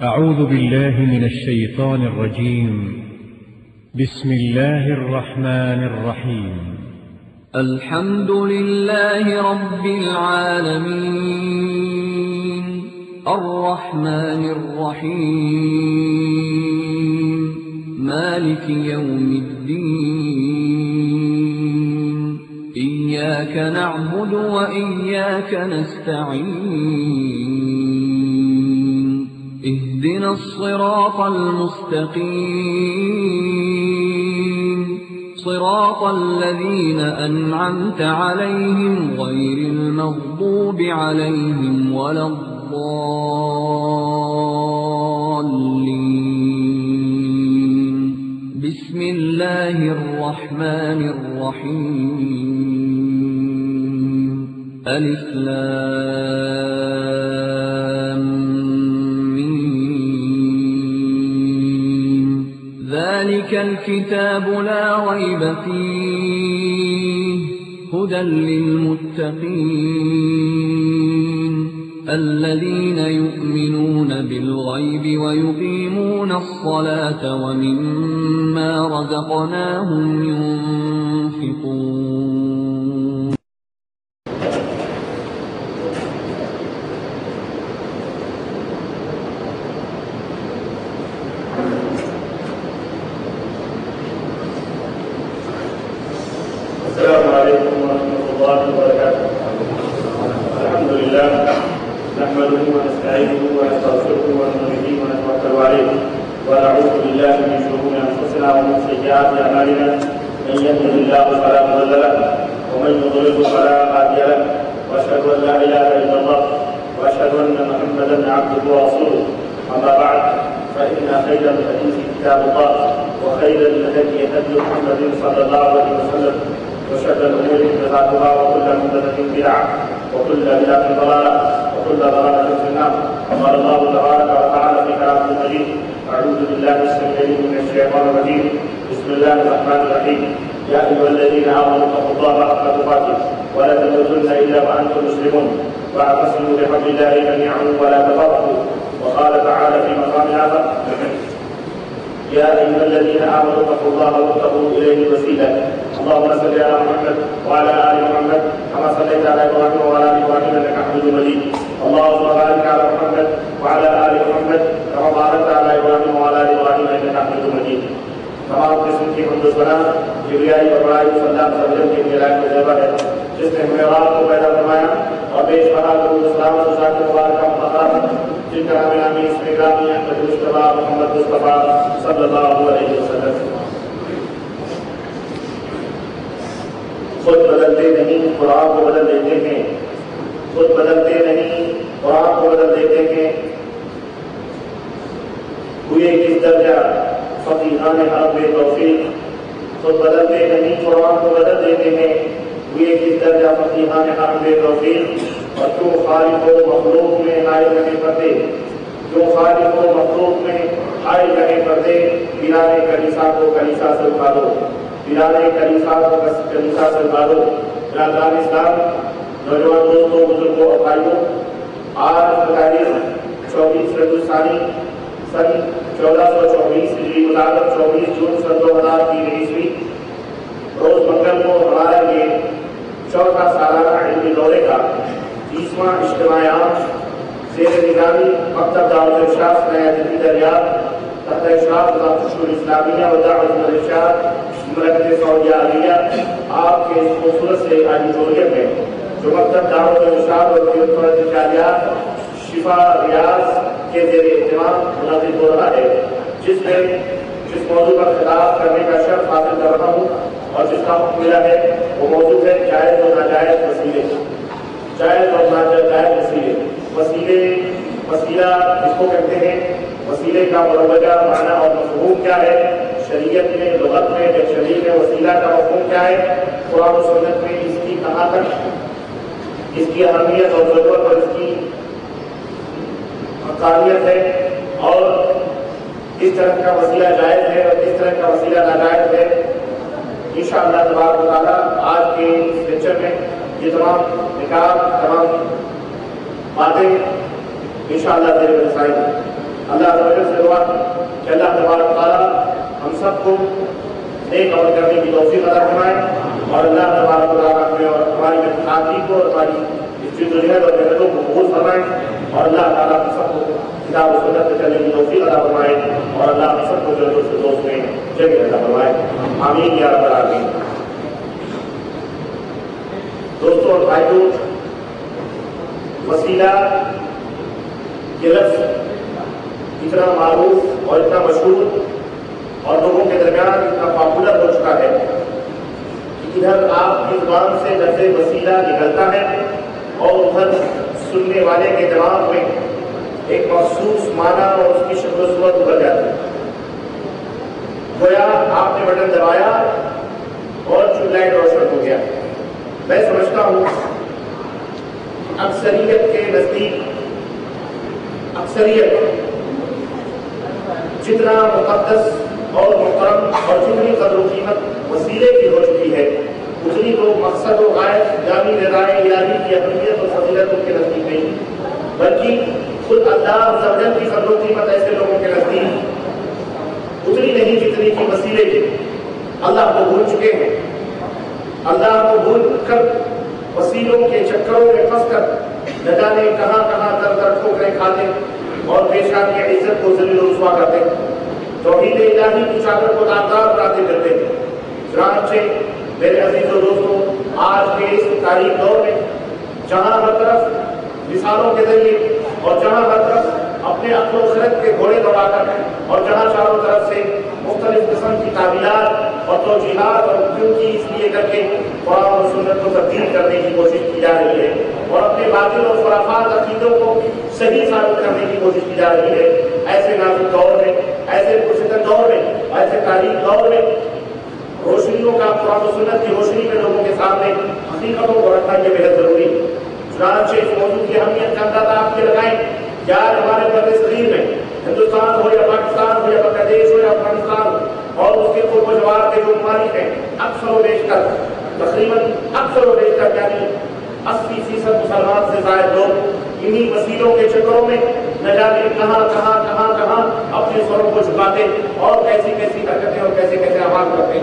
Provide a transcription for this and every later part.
أعوذ بالله من الشيطان الرجيم. بسم الله الرحمن الرحيم. الحمد لله رب العالمين الرحمن الرحيم مالك يوم الدين إياك نعبد وإياك نستعين اهدنا الصراط المستقيم صراط الذين أنعمت عليهم غير المغضوب عليهم ولا الضالين. بسم الله الرحمن الرحيم. ألف لام ميم. ذلك الكتاب لا ريب فيه هدى للمتقين الذين يؤمنون بالغيب ويقيمون الصلاة ومما رزقناهم ينفقون. السلام عليكم ورحمة الله وبركاته. الحمد لله نحمده ونستعينه ونستغفره ونؤمن به ونتوكل عليه ونعوذ بالله من شرور أنفسنا ومن سيئات أعمالنا من يهده الله فلا مضل له ومن يضلل فلا هادي له وأشهد أن لا إله إلا الله وأشهد أن محمدا عبده ورسوله. أما بعد فإن خير الحديث كتاب الله وخير الهدي هدي محمد صلى الله عليه وسلم وشر الأمور محدثاتها وكل محدثة بدعة وكل بدعة ضلالة وكل ضلالة في النار. قال الله تبارك وتعالى في كلامه المجيد: أعوذ بالله السميع من الشيطان الرجيم. بسم الله الرحمن الرحيم. يا أيها الذين آمنوا اتقوا الله حق تقاته ولا تموتن إلا وأنتم مسلمون واعتصموا بحبل الله جميعا ولا تفرقوا. وقال تعالى في مقام آخر: يا أيها الذين آمنوا اتقوا الله وابتغوا إليه الوسيلة. اللهم صل على محمد وعلى آل محمد كما صليت على إبراهيم وعلى آل إبراهيم إنك حميد مجيد. اللهم بارك على محمد وعلى آل محمد كما باركت على إبراهيم وعلى آل إبراهيم إنك حميد مجيد. تمام قسم کی حمد و ثنا کبریائی اور بڑائی صلی اللہ علیہ وسلم کے ملائک میں زیبا ہے جس نے ہمیں رات کو پیدا فرمایا اور بیش بہا درود السلام و ذات مبارکہ مقام جن کا نام نامی اس میں گرامی ہے مصطفیٰ محمد مصطفیٰ صلی اللہ علیہ وسلم. خود بدلتے نہیں قرآن کو بدل دیتے ہیں. خود بدلتے نہیں قرآن کو بدل دیتے ہیں. ہوئے کس درجہ فقیہان حرم بے توفیق. خود بدلتے نہیں قرآن کو بدل دیتے ہیں. ہوئے کس درجہ فقیہان حرم بے توفیق. اور کیوں خالق و مخلوق میں حائل رہے پردے. کیوں خالق و مخلوق میں حائل رہے پردے. بلال کلیسا کو کلیسا سے اٹھا دو. بلال کلیسا کو کلیسا سے اٹھا دو. برادران اسلام، نوجوان دوستوں، بزرگوں اور بھائیوں، آج تاریخ 24 ربیع الثانی سن 1424 ہجری مطابق 24 جون سن 2023 روز منگل کو ہمارا یہ چوتھا سالانہ علمی دورے کا 30واں اجتماع عام زیر نگرانی مکتب دارالارشاد نیا دہلی دریافت تحت اشراف وزارت الشؤون الاسلامیہ و دعوت الارشاد مملکت سعودیہ عربیہ آپ کے اس خوبصورت سے آڈیٹوریم میں جو مکتب دعوت الارشاد اور ارشادیات شفا ریاض کے زیر اہتمام منعقد ہو رہا ہے، جس موضوع پر خطاب کرنے کا شرف حاصل کر رہا ہوں اور جس کا حکم ملا ہے وہ موضوع ہے جائز اور ناجائز وسیلے. جائز اور ناجائز وسیلے. وسیلہ کس کو کہتے ہیں؟ وسیلے کا مروجہ معنی اور مفہوم کیا ہے؟ شریعت میں، لغت میں، ڈکشنری میں وسیلہ کا مفہوم کیا ہے؟ قرآن و سنت میں اس کی کہاں تک اس کی اہمیت اور ضرورت اور اس کی حقانیت ہے، اور کس طرح کا وسیلہ جائز ہے اور کس طرح کا وسیلہ ناجائز ہے. انشاءاللہ تبارک و تعالیٰ آج کے اس لیکچر میں یہ تمام نکات، تمام باتیں انشاءاللہ تیرے بتائیں گے. اللہ تعالیٰ سے دعا کہ اللہ تبارک تعالیٰ ہم سب کو نیک عمل کرنے کی توفیق عطا فرمائے، اور اللہ تبارک تعالیٰ ہمیں اور ہماری خاطری کو اور ہماری اس جدوجہد اور محنتوں کو قبول فرمائے، اور اللہ تعالیٰ ہم سب کو کتاب و سنت پہ چلنے کی توفیق عطا فرمائے، اور اللہ ہم سب کو جنت الفردوس میں جگہ عطا فرمائے، آمین یا رب العالمین۔ دوستوں اور بھائیوں، وسیلہ یہ لفظ اتنا معروف اور اتنا مشہور اور لوگوں کے درمیان اتنا پاپولر ہو چکا ہے کہ ادھر آپ کی زبان سے لفظ وسیلہ نکلتا ہے اور ادھر سننے والے کے دماغ میں ایک مخصوص معنی اور اس کی شکل و صورت ابھر جاتی ہے، گویا آپ نے بٹن دبایا اور ٹیوب لائٹ روشن ہو گیا۔ میں سمجھتا ہوں اکثریت کے نزدیک اکثریت جتنا مقدس اور محترم اور جتنی قدر و قیمت وسیلے کی ہو چکی ہے، اتنی تو مقصد و غائب جامع رضائے الہی کی اہمیت اور فضیلت ان کے نزدیک نہیں، بلکہ خود اللہ عز و جل کی قدر و قیمت ایسے لوگوں کے نزدیک اتنی نہیں جتنی کی وسیلے کی۔ اللہ کو بھول چکے ہیں، اللہ کو بھول کر وسیلوں کے چکروں میں پھنس کر نہ جانے کہاں کہاں در ٹھوکریں کھاتے اور پیشان کی عزت کو ذلیل و رسوا کرتے، توحید الہی کی چادر کو داغدار بناتے پھرتے۔ چنانچہ میرے عزیز و دوستوں، آج کے اس تاریخ دور میں جہاں ہر طرف مثالوں کے ذریعے اور جہاں ہر طرف اپنے عقل و خرد کے گھوڑے دوڑا کر اور جہاں چاروں طرف سے مختلف قسم کی تعبیرات اور توجیہات اور کیوں کی اس لیے کر کے قرآن اور سنت کو تبدیل کرنے کی کوشش کی جا رہی ہے اور اپنے باطل اور خرافات عقیدوں کو صحیح ثابت کرنے کی کوشش کی جا رہی ہے، ایسے نازک دور میں، ایسے پرفتن دور میں، ایسے تاریخ دور میں روشنیوں کا قرآن و سنت کی روشنی میں لوگوں کے سامنے حقیقتوں کو رکھنا یہ بہت ضروری ہے۔ چنانچہ اس موضوع کی اہمیت کا اندازہ آپ کے لگائیں کہ آج ہمارے برِ صغیر میں ہندوستان ہو یا پاکستان ہو یا بنگلہ دیش ہو یا افغانستان اور اس کے قرب و جوار کے جو ممالک ہیں، اکثر و بیشتر تقریباً اکثر و بیشتر یعنی 80% مسلمان سے زائد لوگ انہی وسیلوں کے چکروں میں نہ جانے کہاں کہاں کہاں کہاں اپنے سروں کو جھکاتے اور کیسی کیسی حرکتیں اور کیسے کیسے اعمال کرتے،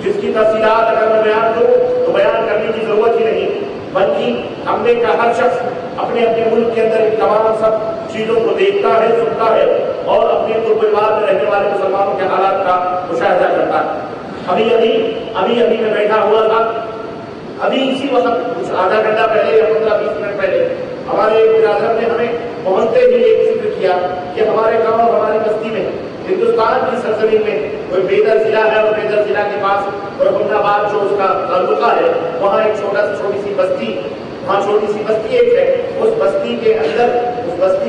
جس کی تفصیلات اگر میں بیان کروں تو بیان کرنے کی ضرورت ہی نہیں، بلکہ ہم نے کا ہر شخص اپنے اپنے ملک کے اندر ان تمام سب چیزوں کو دیکھتا ہے، سنتا ہے اور اپنے قرب البار میں رہنے والے مسلمانوں کے حالات کا مشاہدہ کرتا ہے۔ ابھی میں بیٹھا ہوا تھا، ابھی اسی وقت کچھ آدھا گھنٹہ پہلے یا 15-20 منٹ پہلے ہمارے برادر نے ہمیں پہنچتے ہی ایک ذکر کیا کہ ہمارے گاؤں اور ہماری بستی میں ہندوستان کی سرزمین میں کوئی بیدر ضلع ہے اور بیدر ضلع کے پاس رحمت آباد جو اس کا تعلقہ ہے، وہاں ایک چھوٹی سی بستی، وہاں چھوٹی سی بستی ایک ہے، اس بستی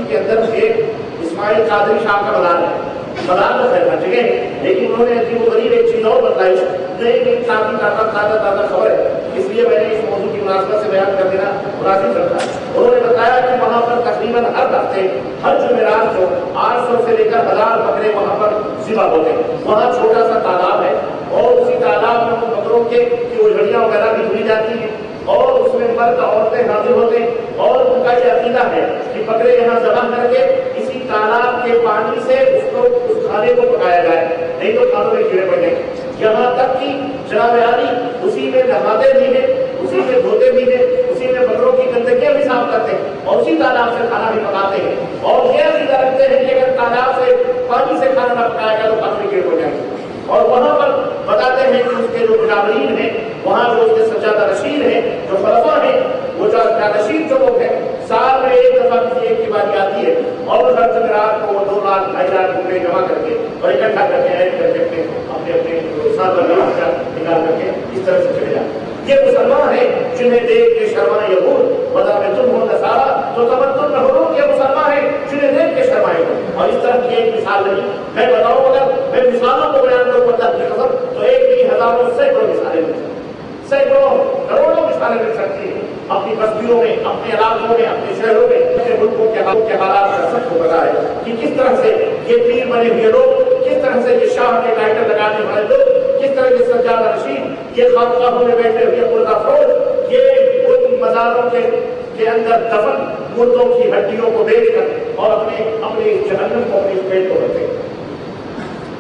کے اندر ایک اسماعیل قادری شاہ کا مزار ہے۔ مزار تو خیر ہر جگہ ہے، لیکن انہوں نے عجیب و غریب ایک چیز اور بتائی جو ایک کافی تازہ خبر ہے، اس لیے میں نے اس موضوع کی مناسبت سے بیان کر دینا مناسب رکھا۔ انہوں نے بتایا کہ وہاں پر تقریباً ہر ہفتے ہر جمعرات کو 800 سے لے کر 1000 بکرے وہاں پر ذبح ہوتے ہیں۔ وہاں چھوٹا سا تالاب ہے اور اسی تالاب میں ان بکروں کی اجڑیاں وغیرہ بھی دھلی جاتی ہیں اور اس میں مرد عورتیں حاضر ہوتے ہیں اور ان کا یہ عقیدہ ہے کہ بکرے یہاں ذبح کر کے اسی تالاب کے پانی سے اس کھانے کو پکایا جائے، نہیں تو کھانوں میں کیڑے پڑ جائیں۔ یہاں تک کہ جناب عالی اسی میں نہاتے بھی ہیں، اسی میں دھوتے بھی ہیں، اسی میں بکروں کی گندگیاں بھی صاف کرتے ہیں اور اسی تالاب سے کھانا بھی پکاتے ہیں، اور یہ عقیدہ رکھتے ہیں کہ اگر تالاب سے پانی سے کھانا نہ پکایا گیا تو کھانے میں کیڑے پڑ جائیں گے۔ اور وہاں پر بتاتے ہیں کہ اس کے جو مجاورین ہیں، وہاں جو اس کے سجادہ نشین ہیں، جو خلفاء ہیں، وہ جو نشین جو لوگ ہیں، سال میں ایک دفعہ کسی ایک کی باری آتی ہے اور ہر جمعرات کو وہ 2 لاکھ 2.5 لاکھ روپے جمع کر کے اور اکٹھا کر کے ایڈ کر کے اپنے سال بھر نکال کر کے اس طرح سے چلے جاتے ہیں۔ یہ مسلمان ہیں جنہیں دیکھ کے شرمائے یہود وَإِذَا تُمْ نَصَارَىٰ تو تمدن میں ہو، یہ مسلمان ہیں جنہیں دیکھ کے شرمائے یہود۔ اور اس طرح کی ایک مثال نہیں میں بتاؤں، اگر میں مثالوں کو بیان کروں اللہ کی قسم تو ایک نہیں ہزاروں سینکڑوں مثالیں مل سکتی، سینکڑوں کروڑوں مثالیں مل سکتی ہیں اپنی بستیوں میں، اپنے علاقوں میں، اپنے شہروں میں، اپنے ملکوں کے حالات کا سب کو پتا ہے کہ کس طرح سے یہ پیر بنے ہوئے لوگ، کس طرح سے یہ شاہ کے ٹائٹل لگانے والے لوگ، کس طرح کے سجادہ نشین، یہ خانقاہوں میں بیٹھے ہوئے مردہ فروش، یہ ان مزاروں کے اندر دفن مردوں کی ہڈیوں کو بیچ کر اور اپنے جہنم کو اپنے پیٹ کو رکھتے ہیں۔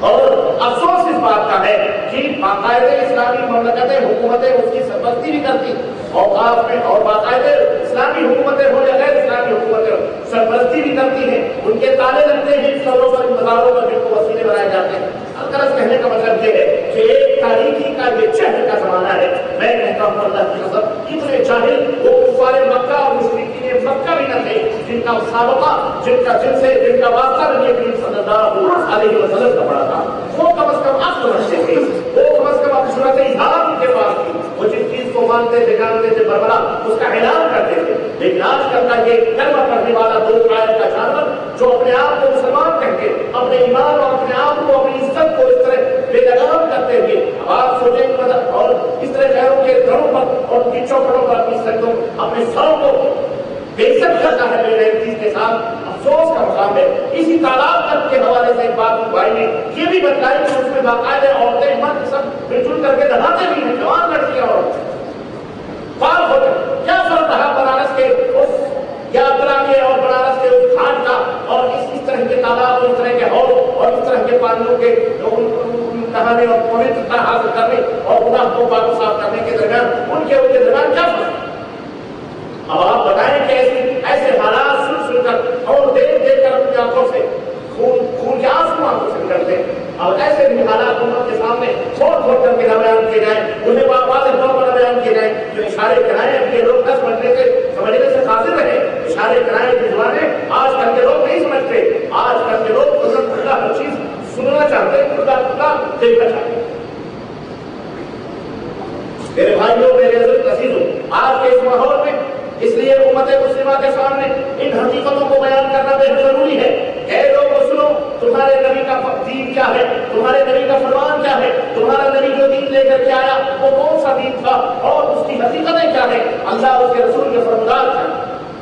اور افسوس اس بات کا ہے کہ باقاعدہ اسلامی مملکتیں حکومتیں اس کی سرپرستی بھی کرتی اوقاف میں، اور باقاعدہ اسلامی حکومتیں ہو یا غیر اسلامی حکومتیں سرپرستی بھی کرتی ہیں، ان کے تالے لگتے ہیں قبروں پر، مزاروں پر جن کو وسیلے بنائے جاتے ہیں۔ الغرض کہنے کا مطلب یہ ہے کہ ایک تاریخی کا یہ چہر کا زمانہ ہے۔ میں کہتا ہوں اللہ کی قسم اتنے جاہل وہ کفار مکہ اور مشرکین مکہ بھی نہ تھے جن کا سابقہ جن کا واسطہ نبی کریم صلی اللہ علیہ وسلم کا بڑا تھا، وہ کم از کم عقل رکھتے تھے، وہ کم از کم اپنی صورت اظہار ان کے پاس تھی، وہ جس چیز کو مانتے تھے جانتے تھے بربرا اس کا اعلان کرتے تھے۔ لیکن آج کل کا یہ کلمہ پڑھنے والا دو قائد کا جانور جو اپنے آپ کو مسلمان کہہ کے اپنے ایمان اور اپنے آپ کو اپنی عزت کو اس طرح بے لگام کرتے ہوئے آپ سوچیں اور اس طرح غیروں کے گھروں پر اور ان کی چوکھٹوں پر اپنی سروں اپنے سروں کو بے عزت کرتا ہے بے غیرتی کے ساتھ، افسوس کا مقام ہے۔ اسی تالاب تک کے حوالے سے ایک بات بھائی نے یہ بھی بتلائی کہ اس میں باقاعدہ عورتیں مرد سب مل جل کر کے نہاتے بھی ہیں، جوان لڑکیاں اور پار ہو کر کیا فرق رہا بنارس کے اس یاترا کے اور بنارس کے اس گھاٹ کا اور اس طرح کے تالاب اور اس طرح کے حوض اور اس طرح کے پانیوں کے نہانے اور پوترتا حاصل کرنے اور گناہ کو پاک صاف کرنے کے درمیان ان کے درمیان کیا فرق؟ اب آپ بتائیں کہ ایسے حالات سن کر اور دیکھ کر اپنی آنکھوں سے خون کے آنسو آنکھوں سے نکلتے ہیں۔ اب ایسے بھی حالات امت کے سامنے چھوڑ کر کے نہ بیان کیے جائیں، انہیں واضح طور پر نہ بیان کیے جائیں، جو اشارے کرائیں کہ لوگ 10 بننے سے سمجھنے سے قاصر رہے، اشارے کرائیں کی زبانیں آج کل کے لوگ نہیں سمجھتے، آج کل کے لوگ خدا ہر چیز سننا چاہتے ہیں، خدا دیکھنا چاہتے ہیں۔ میرے بھائیوں میرے عزیزوں، آج کے اس ماحول میں اس لیے امت مسلمہ کے سامنے ان حقیقتوں کو بیان کرنا بہت ضروری ہے۔ اے لوگوں سنو، تمہارے نبی کا دین کیا ہے، تمہارے نبی کا فرمان کیا ہے، تمہارا نبی جو دین لے کر کے آیا وہ کون سا دین تھا اور اس کی حقیقتیں کیا ہے، اللہ اس کے رسول کے فرمودات کیا۔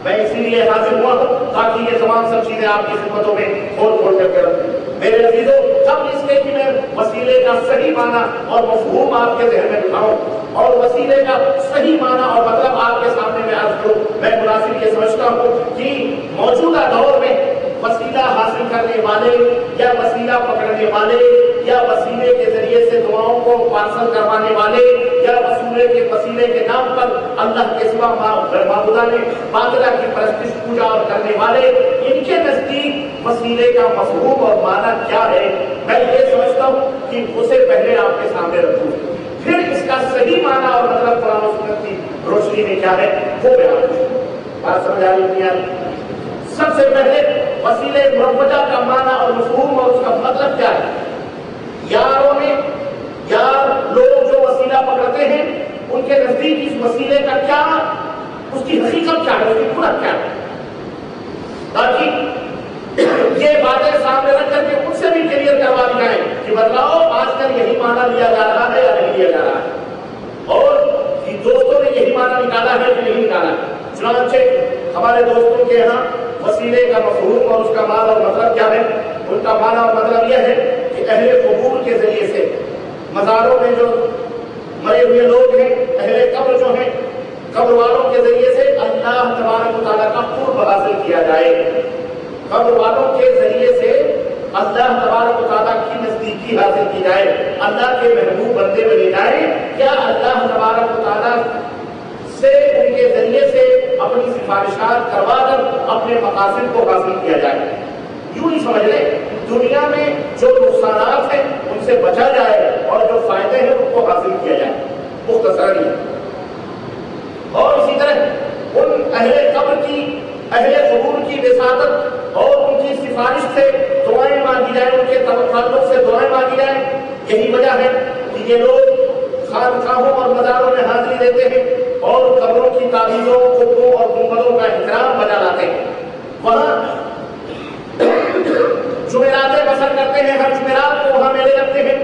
میں اسی لیے حاضر ہوا ہوں تاکہ یہ تمام سب چیزیں آپ کی خدمتوں میں کھول کر کے رکھوں۔ میرے عزیزوں، ہم اس کے کہ میں وسیلے کا صحیح معنی اور مفہوم آپ کے ذہن میں بٹھاؤں اور وسیلے کا صحیح معنی اور مطلب آپ کے سامنے میں عرض کروں، میں مناسب یہ سمجھتا ہوں کہ موجودہ دور میں وسیلہ حاصل کرنے والے یا وسیلہ پکڑنے والے یا وسیلے کے ذریعے سے دعاؤں کو پارسل کروانے والے یا وسیلے کے نام پر اللہ کے سوا معبودان باطلہ کی پرستش پوجا اور کرنے والے، ان کے نزدیک وسیلے کا مفہوم اور معنی کیا ہے، میں یہ سمجھتا ہوں کہ اسے پہلے آپ کے سامنے رکھوں، پھر اس کا صحیح معنی اور مطلب قرآن و سنت کی روشنی میں کیا ہے وہ بیان کروں۔ بات سمجھ آ رہی ہے؟ سب سے پہلے وسیلے مروجہ کا معنی اور مفہوم اور اس کا مطلب کیا ہے۔ یار لوگ جو وسیلہ پکڑتے ہیں ان کے نزدیک اس وسیلے کا کیا، اس کی حقیقت کیا ہے، اس کی قدرت کیا ہے، تاکہ یہ باتیں سامنے رکھ کر کے ان سے بھی کلیئر کروا دی جائیں کہ بتلاؤ آج کل یہی معنی لیا جا رہا ہے یا نہیں لیا جا رہا ہے، اور دوستوں نے یہی معنی نکالا ہے کہ نہیں نکالا ہے۔ چنانچہ ہمارے دوستوں کے یہاں وسیلے کا مفہوم اور اس کا معنی اور مطلب کیا ہے، ان کا معنی اور مطلب یہ ہے کہ اہل قبور کے ذریعے سے مزاروں میں جو مرے ہوئے لوگ ہیں، اہل قبر جو ہیں، قبر والوں کے ذریعے سے اللہ تبارک و تعالیٰ کا قرب حاصل کیا جائے، قبر والوں کے ذریعے سے اللہ تبارک و تعالیٰ کی نزدیکی حاصل کی جائے، اللہ کے محبوب بندے بنے جائیں، کیا اللہ تبارک و تعالیٰ سے ان کے ذریعے سے اپنی سفارشات کروا کر اپنے مقاصد کو حاصل کیا جائے۔ یوں ہی سمجھ لیں دنیا میں جو نقصانات ہیں ان سے بچا جائے اور جو فائدے ہیں ان کو حاصل کیا جائے، مختصر ہی۔ اور اسی طرح ان اہل قبر کی، اہل قبور کی وساطت اور ان کی سفارش سے دعائیں مانگی جائیں، ان کے تعلق سے دعائیں مانگی جائیں۔ یہی وجہ ہے کہ یہ لوگ خانقاہوں اور مزاروں میں حاضری دیتے ہیں اور قبروں کی تعمیروں، قبروں اور گنبدوں کا احترام بجا لاتے ہیں، وہاں جمعراتیں بسر کرتے ہیں، ہر جمعرات کو وہاں میلے رکھتے ہیں،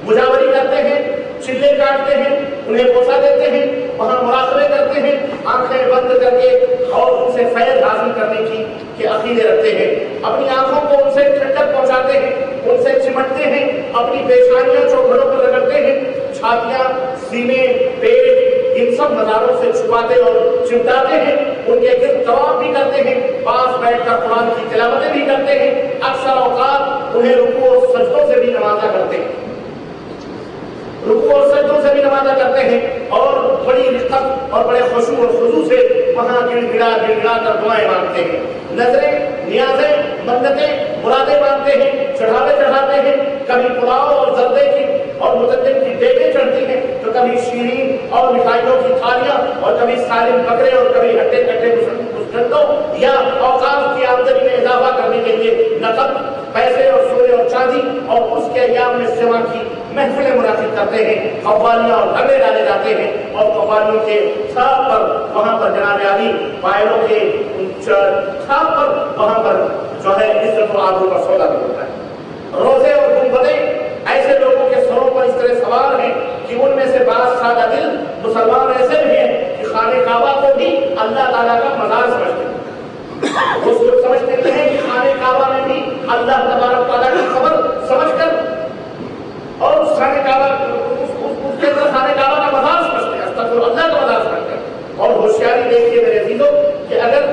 مجاوری کرتے ہیں، چلے کاٹتے ہیں، انہیں بوسہ دیتے ہیں، وہاں مراقبے کرتے ہیں، آنکھیں بند کر کے اور ان سے فیض حاصل کرنے کی عقیدے رکھتے ہیں، اپنی آنکھوں کو ان سے ٹھنڈک پہنچاتے ہیں، ان سے چمٹتے ہیں، اپنی پیشانیاں چوکھڑوں پر رگڑتے ہیں، چھاتیاں، سینے، پیٹ ان سب مزاروں سے چھپاتے اور چمٹاتے ہیں ان کے گرد طواف بھی کرتے ہیں، پاس بیٹھ کر قرآن کی تلاوتیں بھی کرتے ہیں، اکثر اوقات انہیں رکوع اور سجدوں سے بھی نوازا کرتے ہیں، رکوع اور سجدوں سے بھی نوازا کرتے ہیں، اور بڑی رقت اور بڑے خشوع اور خضوع سے وہاں گڑ گڑا کر دعائیں مانگتے ہیں، نظریں، نیازیں، منتیں، مرادیں مانگتے ہیں، چڑھاتے ہیں، کبھی پلاؤ اور زردے کی اور متدن کی دیگیں چڑھتی ہیں، تو کبھی شیرین اور مٹھائیوں کی تھالیاں، اور کبھی سالم بکرے، اور کبھی ہڈے کٹے مسٹنڈوں، یا اوقاف کی آمدنی میں اضافہ کرنے کے لیے نقد پیسے اور سونے اور چاندی اور اس کے ایام میں سوا کی محفلیں منعقد کرتے ہیں، قوالیاں اور بھگڑے ڈالے جاتے ہیں، اور قوالیوں کے چھاپ پر وہاں پر جناب علی پائلوں کے چھاپ پر وہاں پر جو ہے عزت و آبرو کا سودا بھی ہوتا ہے۔ روزے اور گنبدیں ایسے لوگوں کے سروں پر اس طرح سوار ہیں کہ ان میں سے بعض سادہ دل مسلمان ایسے بھی ہیں کہ خانہ کعبہ کو بھی اللہ تعالیٰ کا مزار سمجھتے ہیں، وہ لوگ سمجھتے ہیں کہ خانہ کعبہ میں بھی اللہ تبارک تعالیٰ کی خبر سمجھ کر اور اس خانہ کعبہ اس کے اندر خانہ کعبہ کا مزار سمجھتے ہیں، استغفر اللہ کا مزار سمجھتے ہیں۔ اور ہوشیاری دیکھیے میرے عزیزوں کہ اگر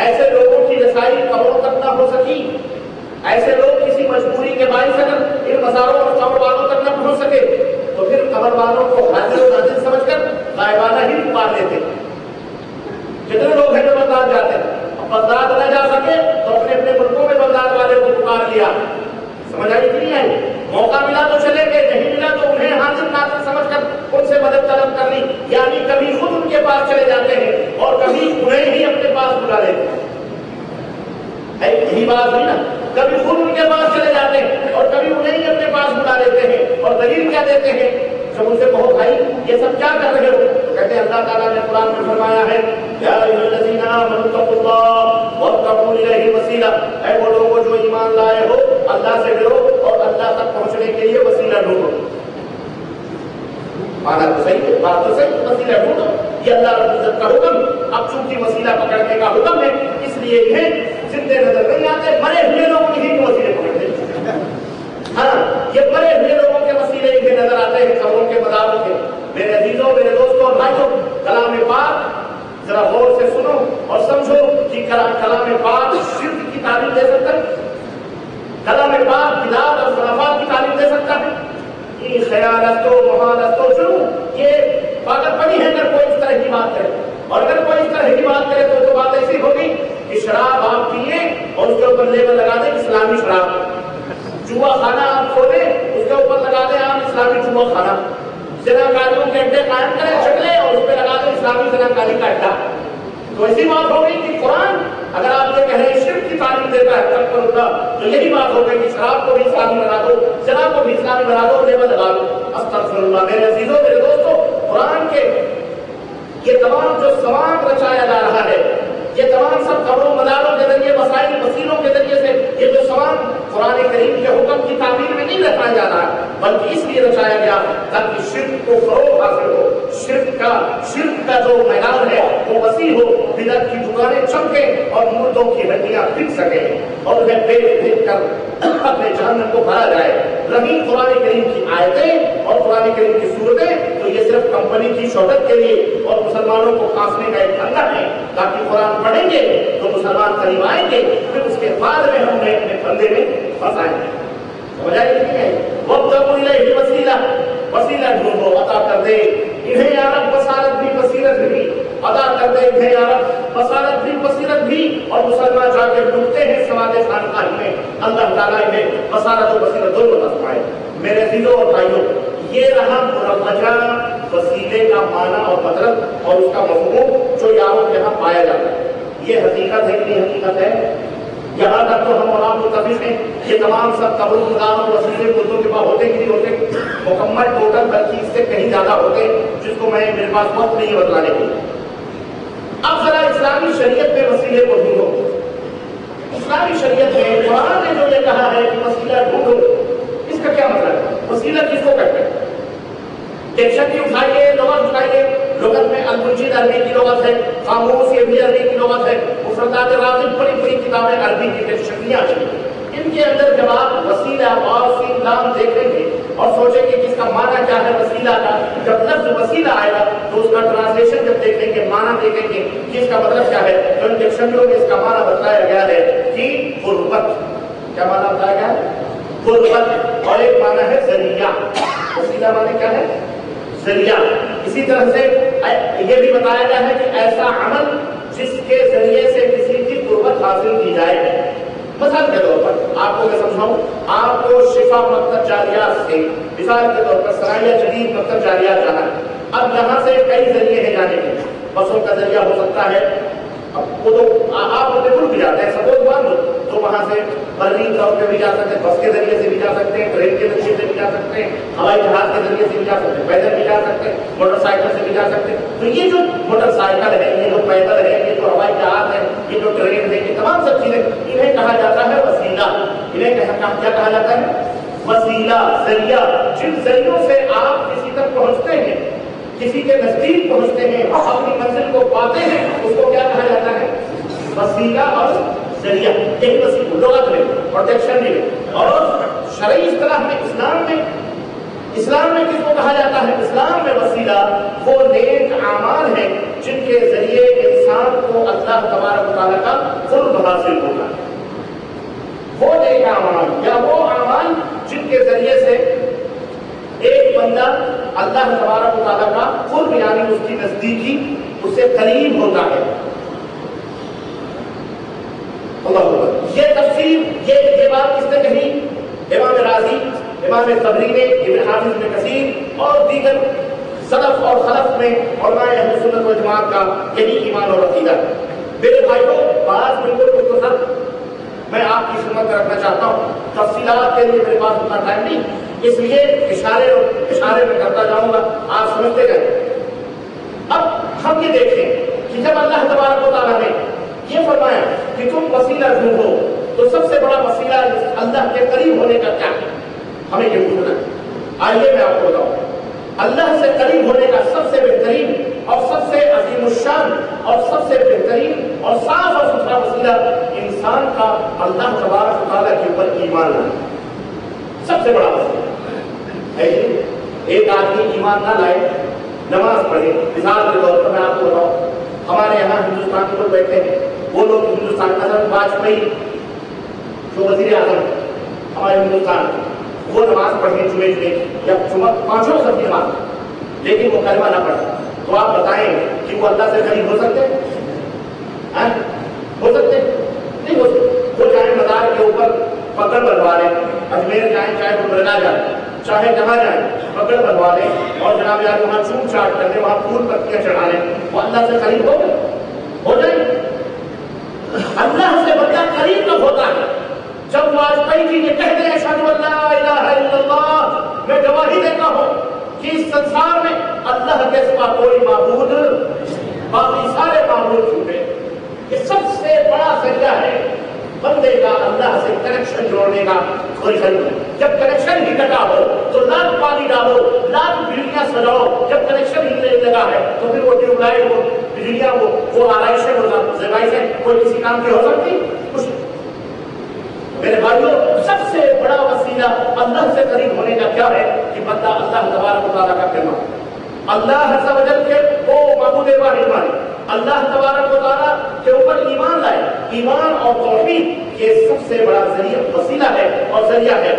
ایسے لوگوں کی رسائی قبروں تک نہ ہو سکی، ایسے لوگ کسی مجبوری کے باعث اگر ان مزاروں اور قبر والوں تک نہ پہنچ سکے تو پھر قبر والوں کو حاضر و ناظر سمجھ کر غائبانہ ہی پکار لیتے۔ کتنے لوگ ہیں جو بغداد جاتے ہیں، اب بغداد نہ جا سکے تو اپنے اپنے ملکوں میں بغداد والے کو پکار لیا، سمجھ آئی کہ نہیں آئی؟ موقع ملا تو چلے گئے، نہیں ملا تو انہیں حاضر ناظر سمجھ کر ان سے مدد طلب کر لی، یعنی کبھی خود ان کے پاس چلے جاتے ہیں اور کبھی انہیں ہی اپنے پاس بلا لیتے ہیں۔ یہی بات ہوئی نا، کبھی خود ان کے پاس چلے جاتے ہیں اور کبھی انہیں ہی اپنے پاس بلا لیتے ہیں، اور دلیل کیا دیتے ہیں؟ جب ان سے کہو بھائی یہ سب کیا کر رہے ہو تو کہتے ہیں اللہ تعالیٰ نے قرآن میں فرمایا ہے یا ایھا الذین آمنوا اتقوا اللہ وابتغوا الیہ وسیلہ، اے وہ لوگوں جو ایمان لائے ہو اللہ سے ڈرو اور اللہ تک پہنچنے کے لیے وسیلہ ڈھونڈو۔ مانا تو صحیح ہے، بات تو صحیح، وسیلہ ڈھونڈو، یہ اللہ رب العزت کا حکم۔ اب چونکہ وسیلہ پکڑنے کا حکم ہے اس لیے انہیں زندے نظر نہیں آتے، مرے ہوئے لوگ ہی کے وسیلے پکڑتے ہیں۔ ہاں، یہ مرے ہوئے لوگوں کے وسیلے انہیں نظر آتے ہیں، قبروں کے مزاروں کے۔ میرے عزیزوں، میرے دوستوں اور بھائیوں، کلام پاک ذرا غور سے سنو اور سمجھو کہ کلام پاک شرک کی تعلیم دے سکتا ہے، کلام پاک بدعت اور خرافات کی تعلیم دے سکتا ہے۔ یہ خیالستو محالستو شروع، یہ پاگل پنی ہے اگر کوئی اس طرح کی بات کرے، اور اگر کوئی اس طرح کی بات کرے تو بات ایسی ہوگی کہ شراب آپ پیے اور اس کے اوپر لیبل لگا دیں اسلامی شراب، جوا خانہ آپ کھولیں اس کے اوپر لگا دیں آپ اسلامی جوا خانہ، زناکاریوں کے اڈے قائم کریں شکلیں اور اس پہ لگا دیں اسلامی زناکاری کا اڈا، تو ایسی بات ہو گئی کہ قرآن اگر آپ یہ کہہ رہے ہیں شرک کی تعلیم دیتا ہے تک پر ہوتا تو یہی بات ہو گئی کہ شراب کو بھی اسلامی بنا دو، زنا کو بھی اسلامی بنا دو، لیبل لگا دو۔ استغفر اللہ۔ میرے عزیزوں، میرے دوستوں، قرآن کے یہ تمام جو ثواب رچایا جا رہا ہے، یہ تمام سب قبروں مزاروں کے ذریعے، مسائل وسیلوں کے ذریعے سے یہ جو ثواب قرآن کریم کے حکم کی تعبیر میں نہیں رکھایا جا رہا ہے، بلکہ اس لیے رچایا گیا تاکہ شرک کو فروغ حاصل ہو، شرک کا جو میدان ہے وہ وسیع ہو، بدعت کی دکانیں چمکیں اور مردوں کی ہڈیاں بک سکیں اور انہیں پیٹ پھینک کر اپنے جہنم کو بھرا جائے۔ رہی قرآن کریم کی آیتیں اور قرآن کریم کی صورتیں تو یہ صرف کمپنی کی شہرت کے لیے اور مسلمانوں کو کھانسنے کا ایک دھندا ہے، تاکہ قرآن پڑھیں گے تو مسلمان قریب آئیں گے، پھر اس کے بعد میں ہم نے اپنے بندے میں پھنسائیں گے۔ سمجھ آئی کہ نہیں ہے؟ وابتغوا الیہ وسیلہ، وسیلہ ڈھونڈو، عطا کر دے انہیں یا رب بصارت بھی بصیرت بھی، عطا کر دے انہیں یا رب بصارت بھی بصیرت بھی، اور مسلمان جا کے ڈوبتے ہیں سواد خانقاہ میں، اللہ تعالیٰ انہیں بصارت و بصیرت دونوں عطا فرمائے۔ میرے عزیزوں اور بھائیوں، یہ رہا مروجہ وسیلے کا معنی اور مطلب اور اس کا مفہوم جو یاروں کے یہاں پایا جاتا ہے۔ یہ حقیقت ہے کہ نہیں حقیقت ہے؟ یہاں تک تو ہم اور آپ متفق ہیں، یہ تمام سب قبروں مزاروں اور وسیلے مردوں کے پاس ہوتے کہ نہیں ہوتے؟ مکمل ٹوٹل بلکہ اس سے کہیں زیادہ ہوتے، جس کو میرے پاس وقت نہیں بتلانے کے۔ اب ذرا اسلامی شریعت میں وسیلے کو ڈھونڈو۔ اسلامی شریعت میں قرآن نے جو یہ کہا ہے کہ وسیلہ ڈھونڈو، اس کا کیا مطلب ہے؟ وسیلہ کس کو کہتے ہیں؟ ٹیکشن کی اٹھائیے، لغت اٹھائیے، لغت میں المنجد عربی کی لغت ہے، قاموس یہ بھی عربی کی لغت ہے، مفردات راغب بڑی بڑی کتابیں عربی کی ڈکشنریاں ہیں، ان کے اندر جب آپ وسیلہ اور سین لام دیکھیں گے اور سوچیں کہ اس کا معنی کیا ہے وسیلہ کا. جب لفظ وسیلہ آئے گا تو اس کا ٹرانسلیشن جب دیکھیں گے, معنی دیکھیں گے کہ اس کا مطلب کیا ہے, تو ان ڈکشنریوں میں اس کا معنی بتایا گیا ہے کہ قربت. کیا معنی بتایا گیا ہے؟ قربت. اور ایک معنی ہے ذریعہ. وسیلہ معنی کیا ہے؟ ذریعہ. اسی طرح سے یہ بھی بتایا گیا ہے کہ ایسا عمل جس کے ذریعے سے کسی کی قربت حاصل کی جائے. مثال کے طور پر آپ کو میں سمجھاؤں, آپ کو شفا مکتب جاریات سے مثال کے طور پر سرائیہ جدید مکتب جاریات جانا ہے. اب یہاں سے کئی ذریعے ہیں جانے کے. بسوں کا ذریعہ ہو سکتا ہے, اب وہ تو آپ اپنے ملک بھی جاتے ہیں سپوز مان لو, تو وہاں سے بری طور پہ بھی جا سکتے ہیں, بس کے ذریعے سے بھی جا سکتے ہیں, ٹرین کے ذریعے سے بھی جا سکتے ہیں, ہوائی جہاز کے ذریعے سے بھی جا سکتے ہیں, پیدل بھی جا سکتے ہیں, موٹر سائیکل سے بھی جا سکتے ہیں. تو یہ جو موٹر سائیکل ہے, یہ جو پیدل ہے, یہ جو ہوائی جہاز ہے, یہ جو ٹرین ہے, یہ تمام سب چیزیں انہیں کہا جاتا ہے وسیلہ. انہیں کیا کہا جاتا ہے؟ وسیلہ, ذریعہ. جن ذریعوں سے آپ کسی تک پہنچتے ہیں, کسی کے نزدیک پہنچتے ہیں, اپنی منزل کو پاتے ہیں, اس کو کیا کہا جاتا ہے؟ وسیلہ اور ذریعہ. یہی وسیلہ لغت میں اور ڈکشنری میں اور شرعی اصطلاح میں اسلام میں کس کو کہا جاتا ہے؟ اسلام میں وسیلہ وہ نیک اعمال ہیں جن کے ذریعے انسان کو اللہ تبارک و تعالیٰ کا قرب حاصل ہوگا. وہ نیک اعمال یا وہ اعمال جن کے ذریعے سے ایک بندہ اللہ تبارک و تعالیٰ کا قرب یعنی اس کی نزدیکی, اس سے قریب ہوتا ہے. اللہ یہ تفسیر یہ بات کس نے کہی؟ امام رازی, امام طبری نے, ابن حافظ ابن کثیر اور دیگر سلف اور خلف میں علماء اہل سنت و جماعت کا یہی ایمان اور عقیدہ. میرے بھائیوں, بات بالکل مختصر میں آپ کی خدمت میں رکھنا چاہتا ہوں. تفصیلات کے لیے میرے پاس اتنا ٹائم نہیں, اس لیے اشارے میں کرتا جاؤں گا, آپ سمجھتے جائیں. اب ہم یہ دیکھیں کہ جب اللہ تبارک و تعالیٰ نے یہ فرمایا کہ تم وسیلہ ڈھونڈو, تو سب سے بڑا وسیلہ اللہ کے قریب ہونے کا کیا ہے؟ ہمیں یہ پوچھنا ہے. آئیے میں آپ کو بتاؤں, اللہ سے قریب ہونے کا سب سے بہترین اور سب سے عظیم الشان اور سب سے بہترین اور صاف اور ستھرا وسیلہ انسان کا اللہ تبارک و تعالیٰ کے اوپر ایمان لانا. سب سے بڑا وسیلہ ہے. ایک آدمی ایمان نہ لائے, نماز پڑھے. مثال کے طور پر میں آپ کو بتاؤں, ہمارے یہاں ہندوستان کے لوگ بیٹھے ہیں, وہ لوگ ہندوستان اعظم واجپئی جو وزیر اعظم ہمارے ہندوستان کے, وہ نماز پڑھیں جمعے یا پانچوں سب کی نماز, لیکن وہ کلمہ نہ پڑھے. تو آپ بتائیں کہ وہ اللہ سے قریب ہو سکتے ہیں؟ ہو سکتے نہیں ہو سکتے. وہ جائیں مزار کے اوپر پکڑ بنوا لیں, اجمیر جائیں, چاہے وہ برلا جائیں, چاہے جہاں جائیں, پکڑ بنوا لیں اور جناب یار وہاں چوٹ چاٹ کر لیں, وہاں پھول پتیاں چڑھا لیں, وہ اللہ سے قریب ہو جائیں. اللہ سے بندہ قریب کب ہوتا ہے؟ جب واجپئی جی یہ کہہ دیں اشہد ان لا الہ الا اللہ, میں گواہی دیتا ہوں کہ اس سنسار میں اللہ کے سوا کوئی معبود, باقی سارے معبود جھوٹے. یہ سب سے بڑا ذریعہ ہے بندے کا اللہ سے کنیکشن جوڑنے کا. کوئی ضرور جب کنیکشن ہی کٹا ہو تو لاکھ پانی ڈالو, لاکھ بجلیاں سجاؤ, جب کنیکشن ہی لگا ہے تو پھر وہ ٹیوب لائٹ, وہ بجلیاں, وہ آرائشیں, وہ زیبائشیں کوئی کسی کام کی ہو سکتی؟ کچھ. میرے بھائیوں, سب سے بڑا وسیلہ اللہ سے قریب ہونے کا کیا ہے کہ بندہ اللہ تبارک و تعالیٰ کا کلمہ, اللہ عز و جل کے وہ معبود واحد مانے, اللہ تبارک و تعالیٰ کے اوپر ایمان لائے. ایمان اور توحید یہ سب سے بڑا ذریعہ وسیلہ ہے اور ذریعہ ہے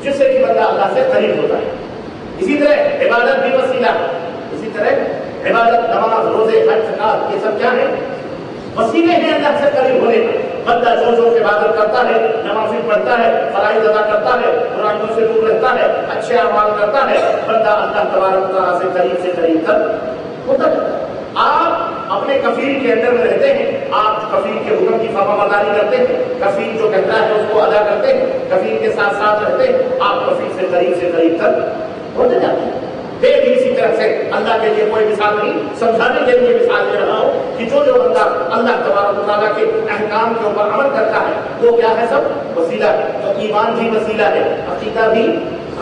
جس سے کہ بندہ اللہ سے قریب ہوتا ہے. اسی طرح عبادت بھی وسیلہ ہے. اسی طرح عبادت, نماز, روزے, حج, زکات, یہ سب کیا ہیں؟ وسیلے ہیں اللہ سے قریب ہونے کا. بندہ جو جو عبادت کرتا ہے, نمازیں پڑھتا ہے, فرائض ادا کرتا ہے, برائیوں سے دور رہتا ہے, اچھے اعمال کرتا ہے, بندہ اللہ تبارک و تعالیٰ سے قریب تک ہوتا ہے. آپ اپنے کفیل کے اندر میں رہتے ہیں, آپ کفیل کے حکم کی فرما برداری کرتے ہیں, کفیل جو کہتا ہے اس کو ادا کرتے ہیں, کفیل کے ساتھ ساتھ رہتے ہیں, آپ کفیل سے قریب تک ہوتے جاتے ہیں. پھر بھی اسی طرح سے اللہ کے لیے کوئی مثال نہیں, سمجھانے کے لیے مثال دے رہا ہوں کہ جو بندہ اللہ تبارک و تعالیٰ کے احکام کے اوپر عمل کرتا ہے وہ کیا ہے؟ سب وسیلہ ہے. تو ایمان بھی وسیلہ ہے, عقیدہ بھی,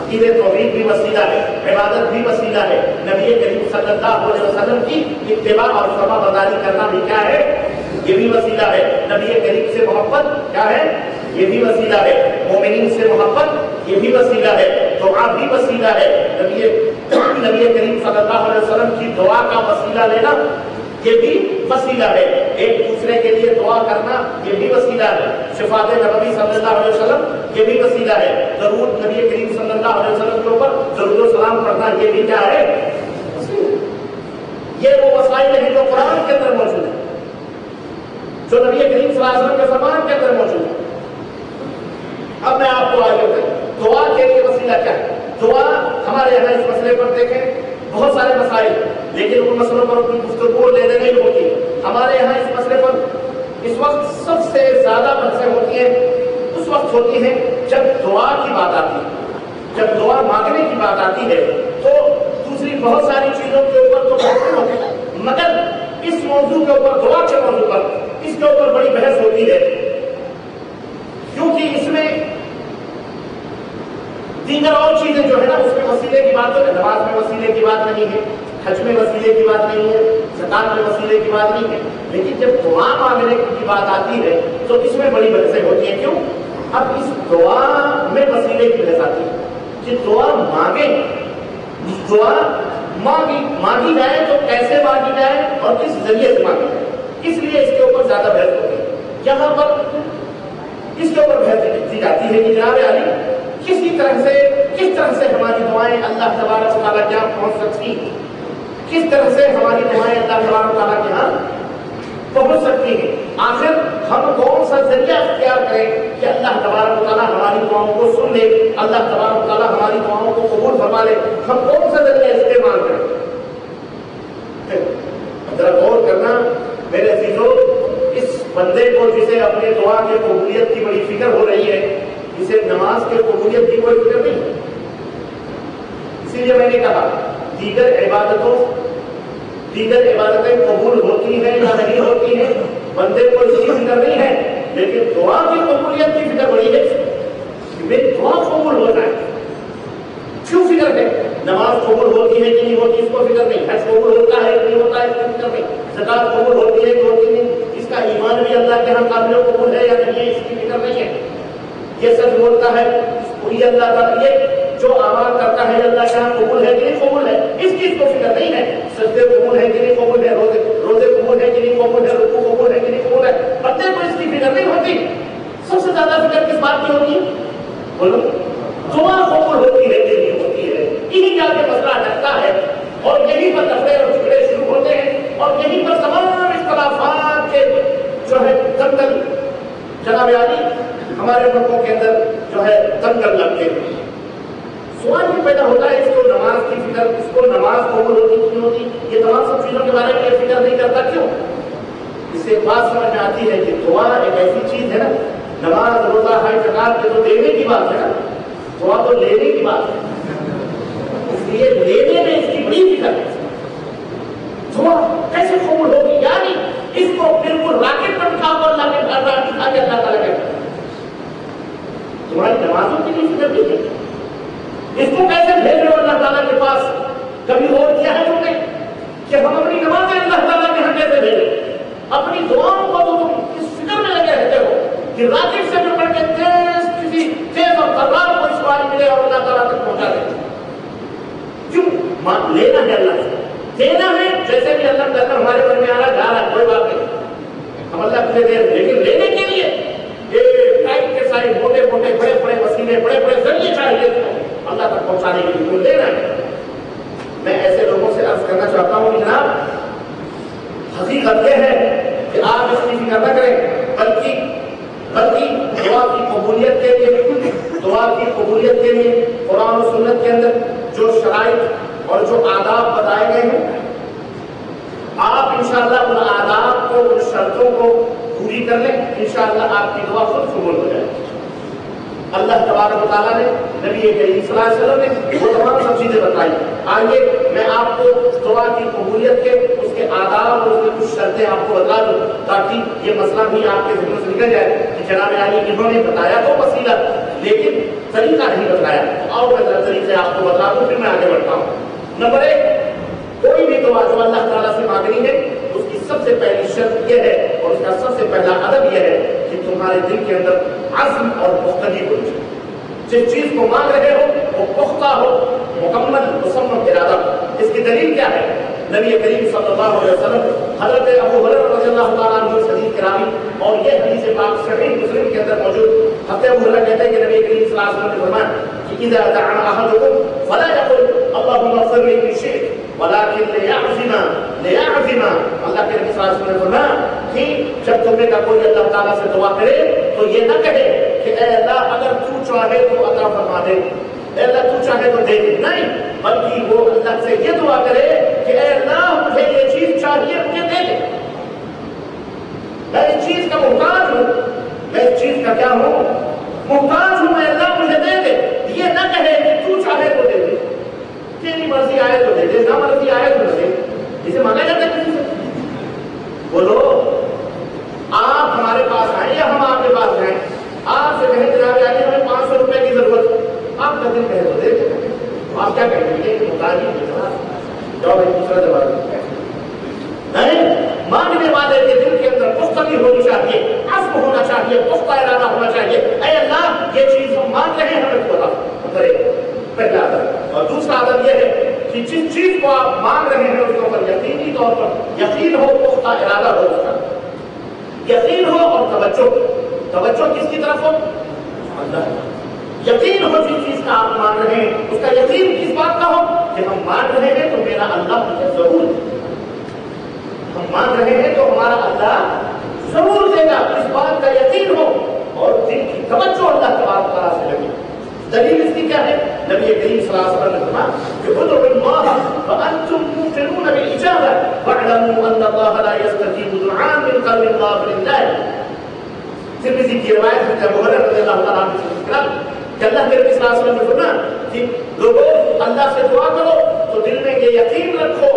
عقیدہ توحید بھی وسیلہ ہے, عبادت بھی وسیلہ ہے, نبی کریم صلی اللہ علیہ وسلم کی اتباع اور فرما برداری کرنا بھی کیا ہے؟ یہ بھی وسیلہ ہے. نبی کریم سے محبت کیا ہے؟ یہ بھی وسیلہ ہے. مومنین سے محبت یہ بھی وسیلہ ہے. دعا بھی وسیلہ ہے. نبی کریم صلی اللہ علیہ وسلم کی دعا کا وسیلہ لینا یہ بھی وسیلہ ہے. ایک دوسرے کے لیے دعا کرنا یہ بھی وسیلہ ہے. شفاعت نبوی صلی اللہ علیہ وسلم یہ بھی وسیلہ ہے. درود نبی کریم صلی اللہ علیہ وسلم کے اوپر درود و سلام پڑھنا یہ بھی کیا ہے؟ یہ وہ وسائل ہیں جو قرآن کے اندر موجود ہیں, جو نبی کریم صلی اللہ علیہ وسلم کے فرمان کے اندر موجود ہے. اب میں آپ کو آگے بتاؤں دعا کے لیے وسیلہ کیا ہے. دعا ہمارے یہاں اس مسئلے پر دیکھیں بہت سارے مسائل, لیکن ان مسئلوں پر اپنی گفتگو لینے نہیں ہوتی. ہمارے یہاں اس مسئلے پر اس وقت سب سے زیادہ بحثیں ہوتی ہیں اس وقت ہوتی ہیں جب دعا کی بات آتی ہے. جب دعا مانگنے کی بات آتی ہے تو دوسری بہت ساری چیزوں کے اوپر تو بحث نہیں ہوتی, مگر اس موضوع کے اوپر, دعا کے موضوع پر, اس کے اوپر بڑی بحث ہوتی ہے, کیونکہ اس میں دیگر اور چیزیں جو ہے نا اس میں وسیلے کی بات ہے. نماز میں وسیلے کی بات نہیں ہے, حج میں وسیلے کی بات نہیں ہے, زکات میں وسیلے کی بات نہیں ہے, لیکن جب دعا مانگنے کی بات آتی ہے تو اس میں بڑی بحثیں ہوتی ہیں. کیوں؟ اب اس دعا میں وسیلے کی بحث آتی ہے کہ دعا مانگیں, دعا مانگی جائے تو کیسے مانگی جائے اور کس ذریعے سے مانگی جائے. اس لیے اس کے اوپر زیادہ بحث ہوتی ہے. یہاں پر اس کے اوپر بحث کی جاتی ہے کہ جناب علی کس طرح سے ہماری دعائیں اللہ تبارک و تعالیٰ کے یہاں پہنچ سکتی ہیں, کس طرح سے ہماری دعائیں اللہ تبارک و تعالیٰ کے یہاں پہنچ سکتی ہیں. آخر ہم کون سا ذریعہ اختیار کریں کہ اللہ تبارک و تعالیٰ ہماری دعاؤں کو سن لے, اللہ تبارک و تعالیٰ ہماری دعاؤں کو قبول فرما لے. ہم کون سا ذریعہ استعمال کریں؟ ذرا غور کرنا میرے عزیزو, اس بندے کو جسے اپنے دعا کی قبولیت کی بڑی فکر ہو رہی ہے, جسے نماز کے قبولیت کی کوئی فکر نہیں. اسی لیے میں نے کہا دیگر عبادتیں قبول ہوتی ہیں یا نہیں ہوتی ہیں, بندے کو اس کی فکر نہیں ہے, لیکن دعا کی قبولیت کی فکر بڑی ہے کہ میری دعا قبول ہو جائے. کیوں فکر ہے؟ نماز قبول ہوتی ہے کہ نہیں ہوتی اس کو فکر نہیں, حج قبول ہوتا ہے کہ نہیں ہوتا ہے اس کی فکر نہیں, زکات قبول ہوتی ہے کہ ہوتی نہیں, اس کا ایمان بھی اللہ کے یہاں قابل قبول ہے یا نہیں ہے اس کی فکر نہیں ہے. یہ سچ بولتا ہے یہ اللہ تعالیٰ, یہ جو اعمال کرتا ہے اللہ کے یہاں قبول ہے کہ نہیں قبول ہے اس کی اس کو فکر نہیں ہے. سجدے قبول ہے کہ نہیں قبول ہے, روزے قبول ہے کہ نہیں قبول ہے, رکوع قبول ہے کہ نہیں قبول ہے, بندے کو اس کی فکر نہیں ہوتی. سب سے زیادہ فکر کس بات کی ہوتی ہے؟ بولو, دعا قبول ہوتی ہے کہ نہیں ہوتی ہے. یہی جا کے مسئلہ اٹکتا ہے اور یہی پر تفریح اور جھگڑے شروع ہوتے ہیں اور یہی پر تمام اختلافات کے جو ہے دنگل جناب عالی ہمارے ملکوں کے اندر جو ہے دنگل لگتے ہیں. سوال بھی پیدا ہوتا ہے اس کو نماز کی فکر, اس کو نماز قبول ہوتی کیوں ہوتی, یہ تمام سب چیزوں کے بارے میں یہ فکر نہیں کرتا کیوں؟ اس سے ایک بات سمجھ میں آتی ہے کہ دعا ایک ایسی چیز ہے نا, نماز روزہ حج زکات یہ تو دینے کی بات ہے نا, دعا تو لینے کی بات ہے. اس لیے لینے میں اس کی بڑی فکر ہے. دعا کیسے قبول ہوگی, یعنی اس کو بالکل راکٹ پر اٹھا کر اللہ کے اللہ تعالیٰ کہتا ہے تمہاری نمازوں کی بھی فکر نہیں ہے. اس کو کیسے بھیج رہے ہو اللہ تعالیٰ کے پاس؟ کبھی غور کیا ہے تم نے کہ ہم اپنی نمازیں اللہ تعالیٰ کے یہاں کیسے بھیجیں؟ اپنی دعاؤں کو تو تم اس فکر میں لگے رہتے ہو کہ راکٹ سے بھی پڑھ کے کسی تیز اور تلوار کو سواری ملے اور اللہ تعالیٰ تک پہنچا دے. کیوں؟ لینا ہے اللہ سے, دینا ہے. جیسے بھی اللہ تعالیٰ ہمارے من میں آ رہا جا رہا ہے کوئی بات نہیں, ہم اللہ کے دے, لیکن لینے کے لیے ٹائپ کے سارے موٹے موٹے بڑے بڑے وسیلے بڑے بڑے ذریعے چاہیے اللہ تک پہنچانے کے لیے لینا ہے. میں ایسے لوگوں سے عرض کرنا چاہتا ہوں کہ جناب حقیقت یہ ہے کہ آپ اس کی فکر نہ کریں, بلکہ دعا کی قبولیت کے لیے قرآن و سنت کے اندر جو شرائط اور جو آداب بتائے گئے ہیں, آپ انشاءاللہ ان آداب کو, ان شرطوں کو پوری کر لیں, انشاءاللہ آپ کی دعا خود قبول ہو جائے. اللہ تبارک و تعالیٰ نے نبی کریم صلی اللہ علیہ وسلم نے وہ تمام سب چیزیں بتائی. آئیے میں آپ کو دعا کی قبولیت کے اس کے آداب اور اس کے کچھ شرطیں آپ کو بتا دوں تاکہ یہ مسئلہ بھی آپ کے ذہن سے نکل جائے کہ جناب عالی انہوں نے بتایا تو وسیلہ لیکن طریقہ نہیں بتایا. تو آؤ میں طریقے آپ کو بتا دوں, پھر میں آگے بڑھتا ہوں. نمبر 1, کوئی بھی دعا جو اللہ تعالیٰ سے مانگنی ہے اس کی سب سے پہلی شرط یہ ہے اور اس کا سب سے پہلا ادب یہ ہے کہ تمہارے دل کے اندر عزم اور مختلف ہو جائے. جس چیز کو مانگ رہے ہو وہ پختہ ہو، مکمل مصمم ارادہ۔ اس کی دلیل کیا ہے؟ نبی کریم صلی اللہ علیہ وسلم حضرت ابو ہریرہ رضی اللہ تعالیٰ عنہ اس حدیث کے راوی، اور یہ حدیث پاک صحیح مسلم کے اندر موجود، حضرت ابو ہریرہ کہتے ہیں کہ نبی کریم صلی اللہ علیہ وسلم نے فرمایا کہ اذا دعا احدكم فلا يقل اللهم اغفر لي ان شئت ولكن ليعزم اللہ کے نبی صلی اللہ علیہ وسلم نے فرمایا کہ جب تم میں کا کوئی اللہ تعالیٰ سے دعا کرے تو یہ نہ کہے کہ اے اللہ اگر تو چاہے تو عطا فرما دے، اے اللہ تو چاہے تو دے دے، نہیں، بلکہ وہ اللہ سے یہ دعا کرے کہ اے اللہ مجھے یہ چیز چاہیے، مجھے دے دے، میں اس چیز کا محتاج ہوں، میں اس چیز کا کیا ہوں؟ محتاج ہوں میں، اللہ مجھے دے دے۔ یہ نہ کہے کہ تو چاہے تو دے دے، تیری مرضی آئے تو دے دے، نہ مرضی آئے تو نہ دے، اسے مانگا جاتا ہے کسی سے؟ بولو آپ ہمارے پاس آئیں یا ہم آپ کے پاس جائیں، آپ سے کہیں جناب عالی ہمیں 500 روپے کی ضرورت، آپ کا دل کہے تو دے دے، آپ کیا کہیں گے کہ محتاج ہی جاؤ بھائی دوسرا جواب نہیں۔ مانگنے والے کے دل کے اندر پختگی ہونی چاہیے، عزم ہونا چاہیے، پختہ ارادہ ہونا چاہیے، اے اللہ یہ چیز ہم مانگ رہے ہیں ہمیں تو عطا کرے، پہلا ادب۔ اور دوسرا ادب یہ ہے کہ جس چیز کو آپ مانگ رہے ہیں اس کے اوپر یقینی طور پر یقین ہو، پختہ ارادہ ہو، اس کا یقین ہو، اور توجہ کس کی طرف ہو؟ اللہ۔ یقین ہو جس چیز کا آپ مان رہے ہیں، اس کا یقین کس بات کا ہو کہ ہم مان رہے ہیں تو میرا اللہ مجھے ضرور دے، ہم مان رہے ہیں تو ہمارا اللہ ضرور دے گا، اس بات کا یقین ہو اور دل کی توجہ اللہ تبارک تعالیٰ سے لگے۔ دلیل اس کی کیا ہے؟ نبی کریم صلی اللہ علیہ وسلم نے فرمایا کہ ادعوا اللہ وانتم موقنون بالاجابہ واعلموا ان اللہ لا یستجیب دعاء من قلب غافل لاہ۔ ترمذی کی روایت ہے ابو ہریرہ رضی اللہ تعالیٰ عنہ سے ذکر کہ اللہ کے نبی صلی اللہ علیہ وسلم نے فرمایا کہ لوگوں اللہ سے دعا کرو تو دل میں یہ یقین رکھو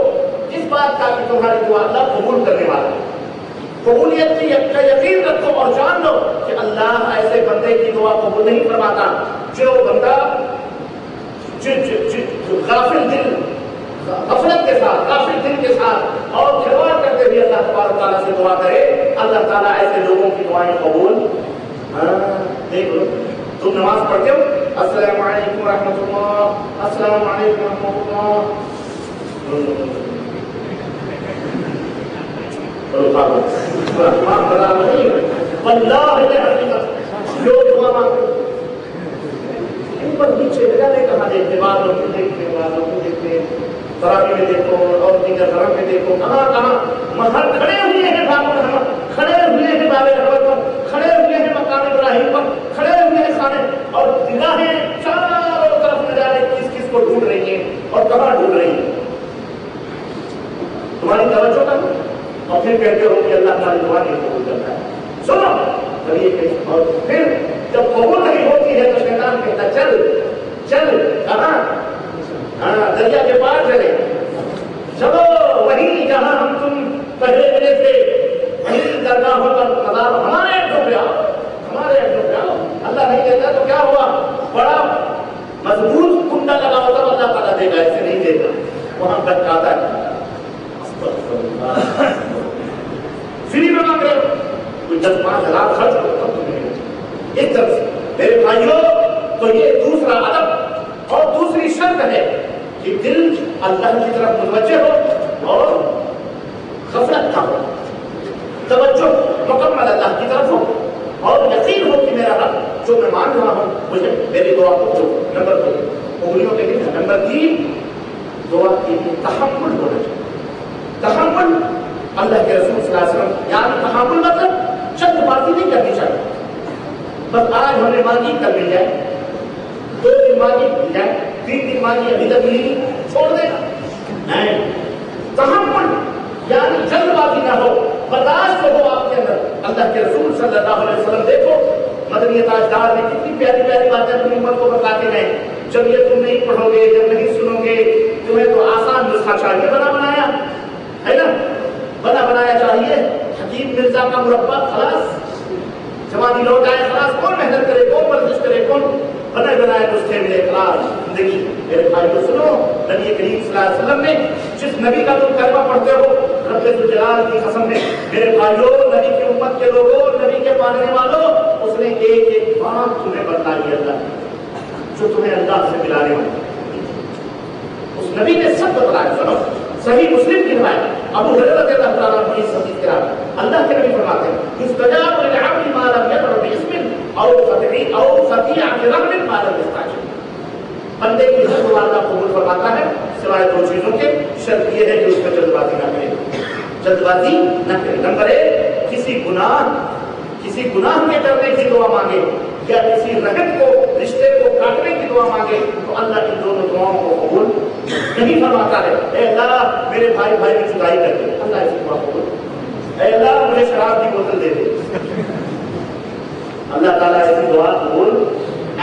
اس بات کا کہ تمہاری دعا اللہ قبول کرنے والا ہے، قبولیت کا یقین رکھو اور جان لو کہ اللہ ایسے بندے کی دعا قبول نہیں فرماتا جو بندہ غافل دل، غفلت کے ساتھ، غافل دل کے ساتھ اور کھلواڑ کرتے ہوئے اللہ تبارک تعالیٰ سے دعا کرے، اللہ تعالیٰ ایسے لوگوں کی دعائیں قبول۔ دیکھ لو تم نماز پڑھتے ہو، السلام علیکم ورحمۃ اللہ، السلام علیکم ورحمۃ اللہ، جو دعا مانگتے اوپر نیچے لگانے کہاں دیکھتے، والوں کو دیکھتے، والوں کو دیکھتے، تراویح میں دیکھو اور دیگر دھرم میں دیکھو، کہاں کہاں مظہر کھڑے ہوئے ہیں، باب الرحمت کھڑے ہوئے ہیں، باب الرحمت پر کھڑے ہوئے ہیں، مقام ابراہیم پر کھڑے ہوئے ہیں خانے، اور نگاہیں چاروں طرف نہ جانے کس کس کو ڈھونڈ رہی ہیں اور کہاں ڈھونڈ رہی ہیں، تمہاری توجہ کرو اور پھر کہتے ہو کہ اللہ تعالی دعا نہیں قبول کرتا ہے۔ سنو اور پھر جب قبول نہیں ہوتی ہے تو شیطان کہتا چل چل کہاں؟ دریا کے پار چلے، چلو وہیں جہاں ہم تم پہلے ملے تھے، وہیں درگاہوں پر قدار ہمارے اڈوں پہ آؤ، ہمارے اڈوں پہ آؤ۔ اللہ نہیں دیتا تو کیا ہوا؟ بڑا مضبوط کنڈا لگا ہوتا تو اللہ تعالیٰ دے گا، ایسے نہیں دے گا، وہاں بچاتا ہے۔ فری میں مانگ رہے ہو، کوئی 10-5 ہزار خرچ کرو تب تمہیں ایک طرف سے۔ میرے بھائیوں تو یہ دوسرا ادب اور دوسری شرط ہے کہ دل اللہ کی طرف متوجہ ہو اور غفلت نہ ہو، توجہ مکمل اللہ کی طرف ہو اور یقین ہو کہ میرا رب جو میں مانگ رہا ہوں مجھے میری دعا کو جو نمبر 2 انگلیوں کے لیے، نمبر 3 دعا کے لیے تحمل ہونا چاہیے۔ تحمل اللہ کے رسول صلی اللہ علیہ وسلم، یعنی تحمل مطلب چند باتیں نہیں کرنی چاہیے، بس آج ہم نے مانگی کل مل جائے، 2 دن مانگی مل جائے، 3 دن مانگی ابھی تک ملی چھوڑ دینا نہیں۔ تحمل یعنی جلد بازی نہ ہو، برداشت ہو آپ کے اندر۔ اللہ کے رسول صلی اللہ علیہ وسلم دیکھو مدنی تاجدار نے کتنی پیاری پیاری باتیں اپنی امت کو بتاتے ہیں، جب یہ تم نہیں پڑھو گے، جب نہیں سنو گے، تمہیں تو آسان نسخہ چاہیے، بنا بنایا ہے نا، بنا بنایا چاہیے، حکیم مرزا کا مربع خلاص، جوانی لوٹ آئے خلاص، کون محنت کرے، کون ورزش کرے، کون بنا بنائے نسخے ملے خلاص زندگی۔ میرے بھائی کو سنو، نبی کریم صلی اللہ علیہ وسلم نے جس نبی کا تم کلمہ پڑھتے ہو، رب ذوالجلال کی قسم نے، میرے بھائیوں نبی کی امت کے لوگوں، نبی کے ماننے والوں، اس نے ایک ایک بات تمہیں بتائی، اللہ جو تمہیں اللہ سے ملانے والے. اس نبی نے سب بتلایا. سنو صحیح مسلم کی روایت ابو ہریرہ رضی اللہ تعالیٰ عنہ کی حدیث کے بعد اللہ کے نبی فرماتے ہیں یستجاب للعبد ما لم يدع باسم او خطیئۃ رحم ما لم يستعجل. بندے کی ہر دعا اللہ قبول فرماتا ہے سوائے دو چیزوں کے. شرط یہ ہے کہ اس میں جلد بازی نہ کرے. جلد بازی نہ کرے. نمبر ایک کسی گناہ کے کرنے کی دعا مانگے یا کسی رحم کو رشتے کو کاٹنے کی دعا مانگے تو اللہ ان دونوں دعاؤں کو قبول نہیں فرماتا ہے. اے اللہ میرے بھائی میں جدائی کر دے, اللہ ایسی دعا قبول. اے اللہ مجھے شراب کی بوتل دے دے, اللہ تعالیٰ ایسی دعا قبول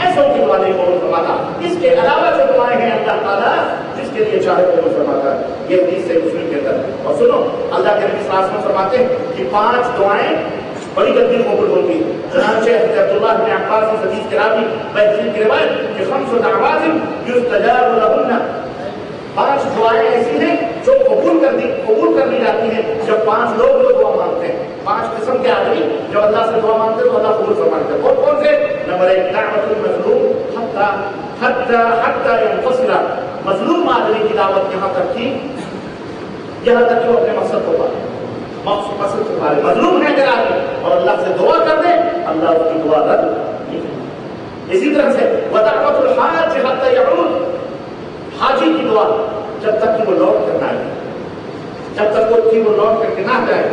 ایسوں کی دعا نہیں قبول فرماتا. اس کے علاوہ جو دعائیں ہیں اللہ تعالیٰ جس کے لیے چاہے قبول فرماتا ہے. یہ حدیث سے مسلم کے اندر. اور سنو اللہ کے نبی صلی اللہ علیہ وسلم فرماتے ہیں کہ 5 دعائیں بڑی جلدی قبول ہوتی ہے. چنانچہ حضرت عبداللہ بن عباس کی حدیث کے راوی بہترین کی روایت کہ 5 دعوات یستجاب لهن 5 دعائیں ایسی ہیں جو قبول کر لی جاتی ہیں جب 5 لوگ جو دعا مانگتے ہیں. 5 قسم کے آدمی جب اللہ سے دعا مانگتے ہیں تو اللہ قبول فرماتا ہے. اور کون سے؟ نمبر 1 دعوت المظلوم حتی ينتصر. مظلوم آدمی کی دعوت یہاں تک کہ وہ اپنے مقصد کو پائے. مقصد کو پائے. مظلوم ہے اگر آدمی اور اللہ سے دعا کر دے اللہ اس کی دعا رد نہیں کرے. اسی طرح سے ودعوت الحاج حتی يعود. حاجی کی دعا جب تک کہ وہ لوٹ کر نہ آئے, جب تک وہ لوٹ کر کے نہ جائے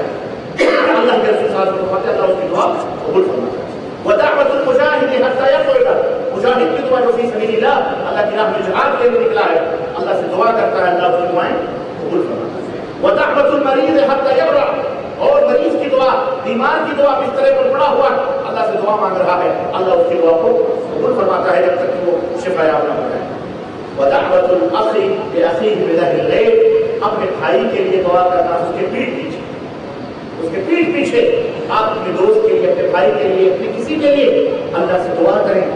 اللہ کے رسول صلی اللہ علیہ وسلم فرماتے ہیں اللہ اس کی دعا قبول فرماتا ہے. ودعوت المجاہد حتی یفعل. مجاہد کی دعا جو فی سبیل اللہ کی راہ میں جہاد کے لیے نکلا ہے اللہ سے دعا کرتا ہے اللہ اس کی دعائیں قبول فرماتا ہے. ودعوت المریض حتی یبرأ. اور مریض کی دعا, بیمار کی دعا بسترے پر پڑا ہوا اللہ سے دعا مانگ رہا ہے اللہ اس کی دعا کو قبول فرماتا ہے جب تک کہ وہ شفا یاب نہ ہو جائے. ودعوت الاخ لاخیہ بظہر الغیب. اپنے بھائی کے لیے دعا کرنا اس کے پیٹھ پیچھے آپ اپنے دوست کے لیے, اپنے بھائی کے لیے, اپنے کسی کے لیے اللہ سے دعا کریں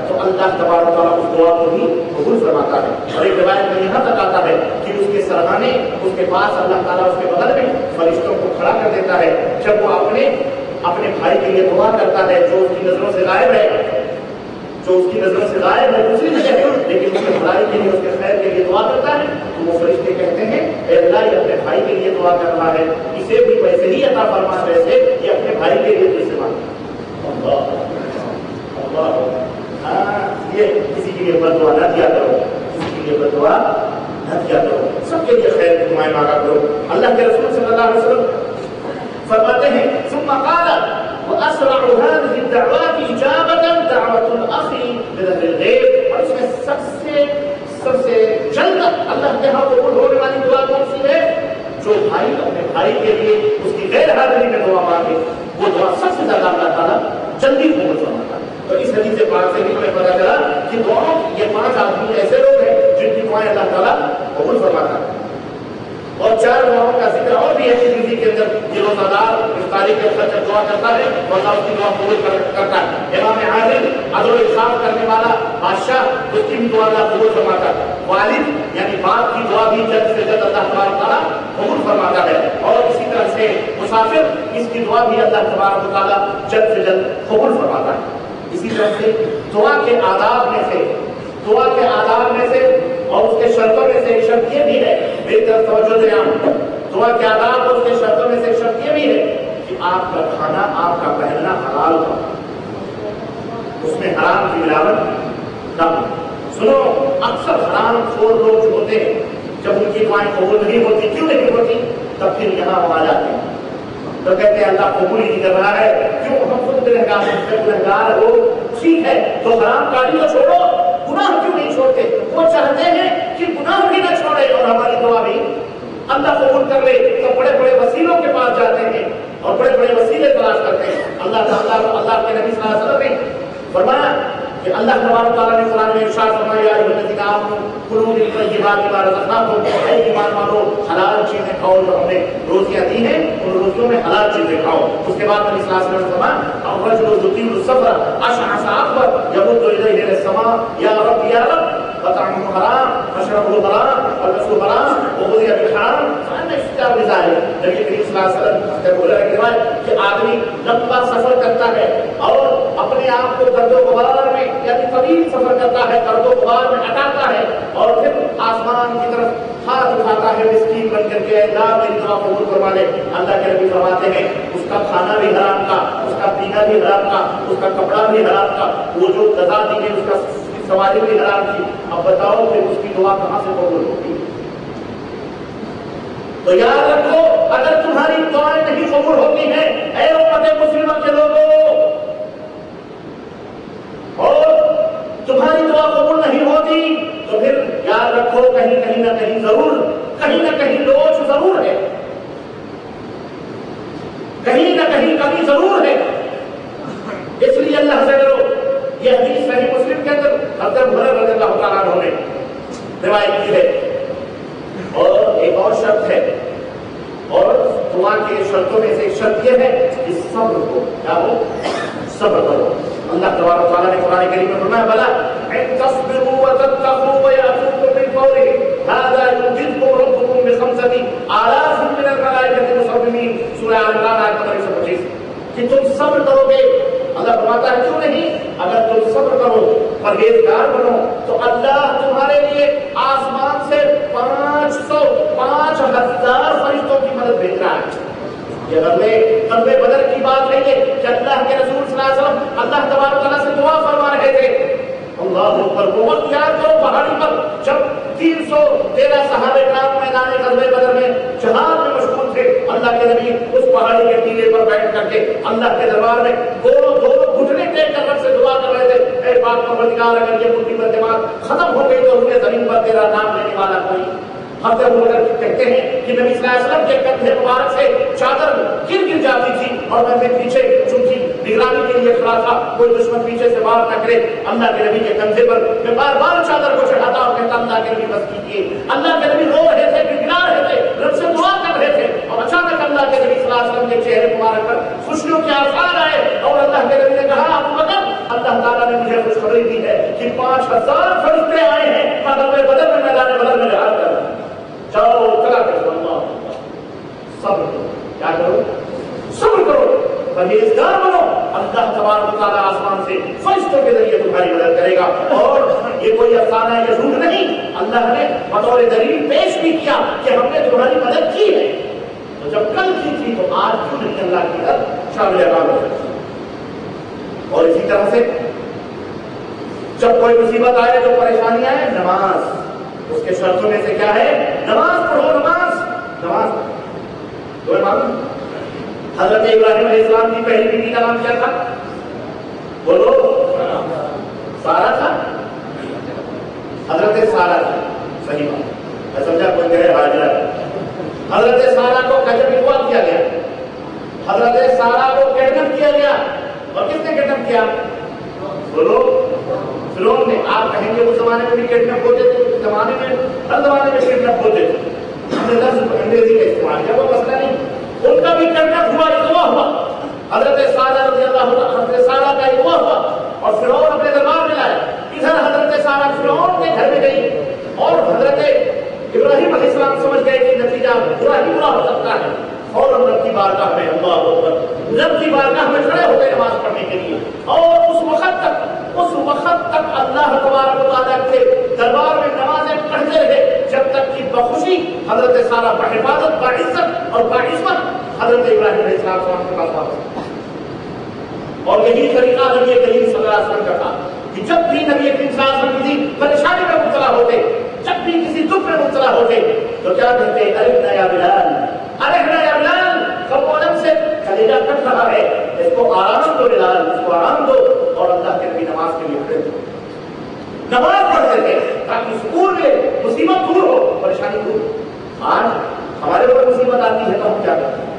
تو اللہ تبارک و تعالیٰ اس دعا کو بھی قبول فرماتا ہے. اور ایک روایت میں یہاں تک آتا ہے کہ اس کے سرحانے اس کے پاس اللہ تعالیٰ اس کے بغل میں فرشتوں کو کھڑا کر دیتا ہے جب وہ اپنے بھائی کے لیے دعا کرتا ہے جو اس کی نظروں سے غائب ہے, دوسری جگہ ہے, لیکن اس کے بھلائی کے لیے, اس کے خیر کے لیے دعا کرتا ہے تو وہ فرشتے کہتے ہیں اے اللہ یہ اپنے بھائی کے لیے دعا کر رہا ہے, اسے بھی ویسے ہی عطا فرما جیسے یہ اپنے بھائی کے لیے تجھ سے مانگتا. یہ کسی کے لیے بد دعا نہ دیا کرو, کسی کے لیے بد دعا نہ دیا کرو, سب کے لیے خیر کی دعائیں مانگا کرو. اللہ کے رسول صلی اللہ علیہ وسلم فرماتے ہیں ثم قال واسرع هذه الدعوات اجابه دعوه الاخ بظهر الغیب. اور اس میں سب سے جلد اللہ کے ہاں قبول ہونے والی دعا کون سی ہے؟ جو بھائی اپنے بھائی کے لیے اس کی غیر حاضری میں دعا مانگے وہ دعا سب سے زیادہ اللہ تعالیٰ جلدی قبول فرماتا ہے. تو اس حدیث پاک سے بھی ہمیں پتا چلا کہ دعاؤں یہ 5 آدمی ایسے لوگ ہیں جن کی دعائیں اللہ تعالیٰ قبول فرماتا ہے. اور 4 دعاؤں کا ذکر اور بھی ہے زندگی کے اندر. یہ روزہ دار افطاری کے وقت جب دعا کرتا ہے تو اللہ اس کی دعا قبول کرتا ہے. امام عادل عدل و انصاف کرنے والا بادشاہ اس کی بھی دعا اللہ قبول فرماتا ہے. والد یعنی باپ کی دعا بھی جلد سے جلد اللہ تبارک تعالیٰ قبول فرماتا ہے. اور اسی طرح سے مسافر اس کی دعا بھی اللہ تبارک تعالیٰ جلد سے جلد قبول فرماتا ہے. اسی طرح سے دعا کے آداب میں سے اور اس کے شرطوں میں سے شرط یہ بھی ہے, میری طرف توجہ دیں آپ, دعا کے آداب اور اس کے شرطوں میں سے شرط یہ بھی ہے کہ آپ کا کھانا, آپ کا پہننا حلال ہو, اس میں حرام کی ملاوٹ نہ ہو. سنو اکثر حرام خور لوگ جو ہوتے ہیں جب ان کی دعائیں قبول نہیں ہوتی, کیوں نہیں ہوتی, تب پھر یہاں وہ آ جاتے ہیں تو کہتے ہیں اللہ قبول ہی نہیں کر رہا ہے. کیوں؟ ہم خود گنہگار ہو, ٹھیک ہے تو حرام کاری کو چھوڑو, گناہ کیوں نہیں چھوڑتے؟ وہ چاہتے ہیں کہ گناہ بھی نہ چھوڑے اور ہماری دعا بھی اللہ قبول کر لے. تو بڑے بڑے وسیلوں کے پاس جاتے ہیں اور بڑے بڑے وسیلے تلاش کرتے ہیں. اللہ تعالیٰ اللہ کے نبی صلی اللہ علیہ وسلم نے فرمایا کہ اللہ تبارک تعالیٰ نے قرآن میں ارشاد فرمایا یا ایھا الذین آمنوا کلوا من طیبات ما رزقناکم, اے ایمان والو حلال چیزیں کھاؤ, جو ہم نے روزیاں دی ہیں ان روزیوں میں حلال چیزیں کھاؤ. اس کے بعد نبی صلی اللہ علیہ وسلم نے فرمایا الرجل یطیل السفر اشعث اغبر یمد الیہ السماء یا رب یا رب وطعمه حرام مشربه حرام ولبسه حرام وغذي بالحرام فأنا استجاب لذلك. نبی کریم صلی اللہ علیہ وسلم نے بولا ہے کہ آدمی لمبا سفر کرتا ہے اور اپنے آپ کو گرد و غبار میں یعنی طویل سفر کرتا ہے، گرد و غبار میں ہٹاتا ہے اور پھر آسمان کی طرف ہاتھ اٹھاتا ہے مسکین بن کر کے، اللہ میری دعا قبول فرما لے۔ اللہ کے نبی فرماتے ہیں اس کا کھانا بھی حرام تھا، اس کا پینا بھی حرام تھا، اس کا کپڑا بھی حرام تھا، وہ جو غذا دی گئی اس کا سواری بھی حرام تھی، اب بتاؤ پھر اس کی دعا کہاں سے قبول ہوگی؟ تو یاد رکھو اگر تمہاری دعائیں نہیں قبول ہوتی ہیں اے امت مسلمہ کے لوگوں، اور تمہاری دعا قبول نہیں ہوتی تو پھر یاد رکھو کہیں نہ کہیں ضرور، کہیں نہ کہیں لوچ ضرور ہے، کہیں نہ کہیں کمی ضرور ہے۔ اس لیے اللہ سے ڈرو۔ یہ حدیث صحیح مسلم کے اندر حضرت عمر رضی اللہ تعالیٰ عنہ نے روایت کی ہے، اور ایک اور شرط ہے، اور دعا کے شرطوں میں سے ایک شرط یہ ہے کہ صبر کو کیا ہو، صبر کرو۔ اللہ تبارک و تعالیٰ نے قرآن کریم میں فرمایا بلا ان تصبروا وتتقوا ويأتوكم من فورهم هذا يمددكم ربكم بخمسة آلاف من الملائكة مسومين، سورہ آل عمران آیت نمبر 125، کہ تم صبر کرو گے۔ اللہ فرماتا ہے کیوں نہیں، اگر تم صبر کرو پرہیزگار بنو تو اللہ تمہارے لیے آسمان سے 5,000 فرشتوں کی مدد بھیج رہا ہے۔ یہ غزوہ بدر کی بات ہے یہ کہ اللہ کے رسول صلی اللہ علیہ وسلم اللہ تبارک و تعالیٰ سے دعا فرما رہے تھے۔ اللہ اکبر، وہ وقت یاد کرو پہاڑی پر جب 313 صحابہ کرام میدان غزوہ بدر میں جہاد میں مشغول تھے، اللہ کے نبی اس پہاڑی کے ٹیلے پر بیٹھ کر کے اللہ کے دربار میں دونوں گھٹنے ٹیک کر رب سے دعا کر رہے تھے، اے پاک پروردگار اگر یہ مٹھی پر جماعت ختم ہو گئی تو ہمیں زمین پر تیرا نام لینے والا کوئی۔ حضرت ابو بکر کہتے ہیں کہ نبی صلی اللہ علیہ وسلم کے کندھے مبارک سے چادر گر جاتی تھی اور میں پیچھے چونکہ نگرانی کے لیے کھڑا تھا، کوئی دشمن پیچھے سے وار نہ کرے، اللہ کے نبی کے کندھے پر میں بار بار چادر کو چڑھاتا اور کہتا اللہ کے نبی بس کیجیے۔ اللہ کے نبی رو رہے تھے، گڑگڑا رہے تھے، رب سے دعا کر رہے تھے، اور اچانک اللہ کے نبی صلی اللہ علیہ وسلم کے چہرے مبارک پر خوشیوں کے آثار آئے اور اللہ کے نبی نے کہا ابو بکر اللہ تعالیٰ نے مجھے خوشخبری دی ہے کہ 5,000 فرشتے آئے ہیں غزوہ بدر میں میدان بدر میں جہاد کر رہے ہیں، جاؤ چلا کر اللہ صبر کرو، کیا کرو، صبر کرو، پرہیزگار بنو، اللہ تبارک و تعالیٰ آسمان سے فرشتوں کے ذریعے تمہاری مدد کرے گا۔ اور یہ کوئی افسانہ ہے، یہ جھوٹ نہیں، اللہ نے بطور دلیل پیش بھی کیا کہ ہم نے تمہاری مدد کی ہے، تو جب کل کی تھی تو آج کیوں نہیں اللہ کی مدد شامل اعمال ہو سکتی۔ اور اسی طرح سے جب کوئی مصیبت آئے جو پریشانی آئے، نماز اس کے شرطوں میں سے کیا ہے، نماز پڑھو، نماز تو معلوم حضرت ابراہیم علیہ السلام کی پہلی بیٹی کا نام کیا تھا، بولو، سارہ تھا، حضرت سارہ تھا، صحیح بات، میں سمجھا کوئی کہے حاجرہ۔ حضرت سارہ کو کجبوا کیا گیا، حضرت سارہ کو کڈنیپ کیا گیا، اور کس نے کڈنیپ کیا، بولو، فرعون نے۔ آپ کہیں گے اس زمانے میں بھی کڈنیپ ہوتے تھے، اس زمانے میں ہر زمانے میں کڈنیپ ہوتے تھے، ہم نے لفظ انگریزی کا استعمال کیا، وہ مسئلہ نہیں، ان کا بھی کڈنیپ ہوا، اغوا ہوا، حضرت سارہ رضی اللہ عنہ، حضرت سارہ کا اغوا ہوا اور فرعون اپنے دربار میں لائے۔ ادھر حضرت سارہ فرعون کے گھر میں گئی اور حضرت ابراہیم علیہ السلام سمجھ گئے کہ نتیجہ برا ہی برا ہو سکتا ہے، اور رب کی بارگاہ میں اللہ اکبر، رب کی بارگاہ میں کھڑے ہو گئے نماز پڑھنے کے لیے، اور اس وقت تک اللہ تبارک و تعالیٰ کے دربار میں نمازیں پڑھتے رہے جب تک کہ بخوشی حضرت سارہ بحفاظت، باعزت اور باعصمت حضرت ابراہیم علیہ السلام کے پاس واپس۔ اور یہی طریقہ نبی کریم صلی اللہ علیہ وسلم کا تھا کہ جب بھی نبی کریم صلی اللہ علیہ وسلم کسی پریشانی میں مبتلا ہوتے، جب بھی کسی دکھ میں مبتلا ہوتے تو کیا کہتے، ارحنا یا بلال، ارحنا یا بلال، سب عالم سے کلیجہ کٹ رہا ہے، اس کو آرام دو بلال، اس کو آرام دو۔ اور اللہ کے نبی نماز کے لیے کھڑے تھے، نماز پڑھتے تھے تاکہ سکون میں مصیبت دور ہو، پریشانی دور ہو۔ آج ہمارے اوپر مصیبت آتی ہے تو ہم کیا کرتے ہیں،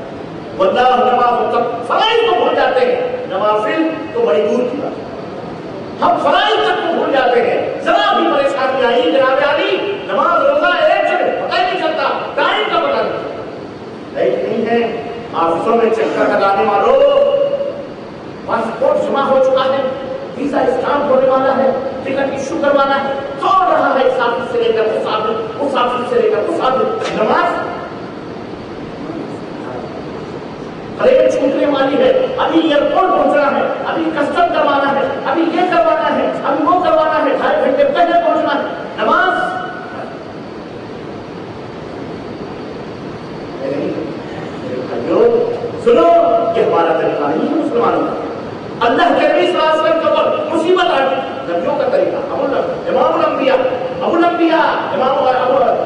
بندہ نماز تک فرائض کو بھول جاتے ہیں، نوافل تو بڑی دور کی بات ہے، ہم فرائض تک کو بھول جاتے ہیں۔ ذرا بھی پریشانی آئی جناب علی، نماز روزہ ایک جگہ پتہ ہی نہیں چلتا، ٹائم کا پتہ نہیں چلتا، نہیں ہے آفسوں میں چکر لگانے والوں، پاسپورٹ جمع ہو چکا ہے، ویزا اسٹامپ ہونے والا ہے، ٹکٹ ایشو کروانا ہے، دوڑ رہا ہے اس آفس سے لے کر اس آفس سے لے کر اس آفس، نماز ٹرین چھوٹنے والی ہے، ابھی ایئرپورٹ پہنچنا ہے، ابھی کسٹم کروانا ہے، ابھی یہ کروانا ہے، ابھی وہ کروانا ہے، 2.5 گھنٹے پہلے پہنچنا ہے، نماز سنو، یہ ہمارا طریقہ نہیں ہے مسلمانوں کا۔ اللہ کے نبی صلی اللہ علیہ وسلم کے اوپر مصیبت آ گئی، نبیوں کا طریقہ، امام الانبیاء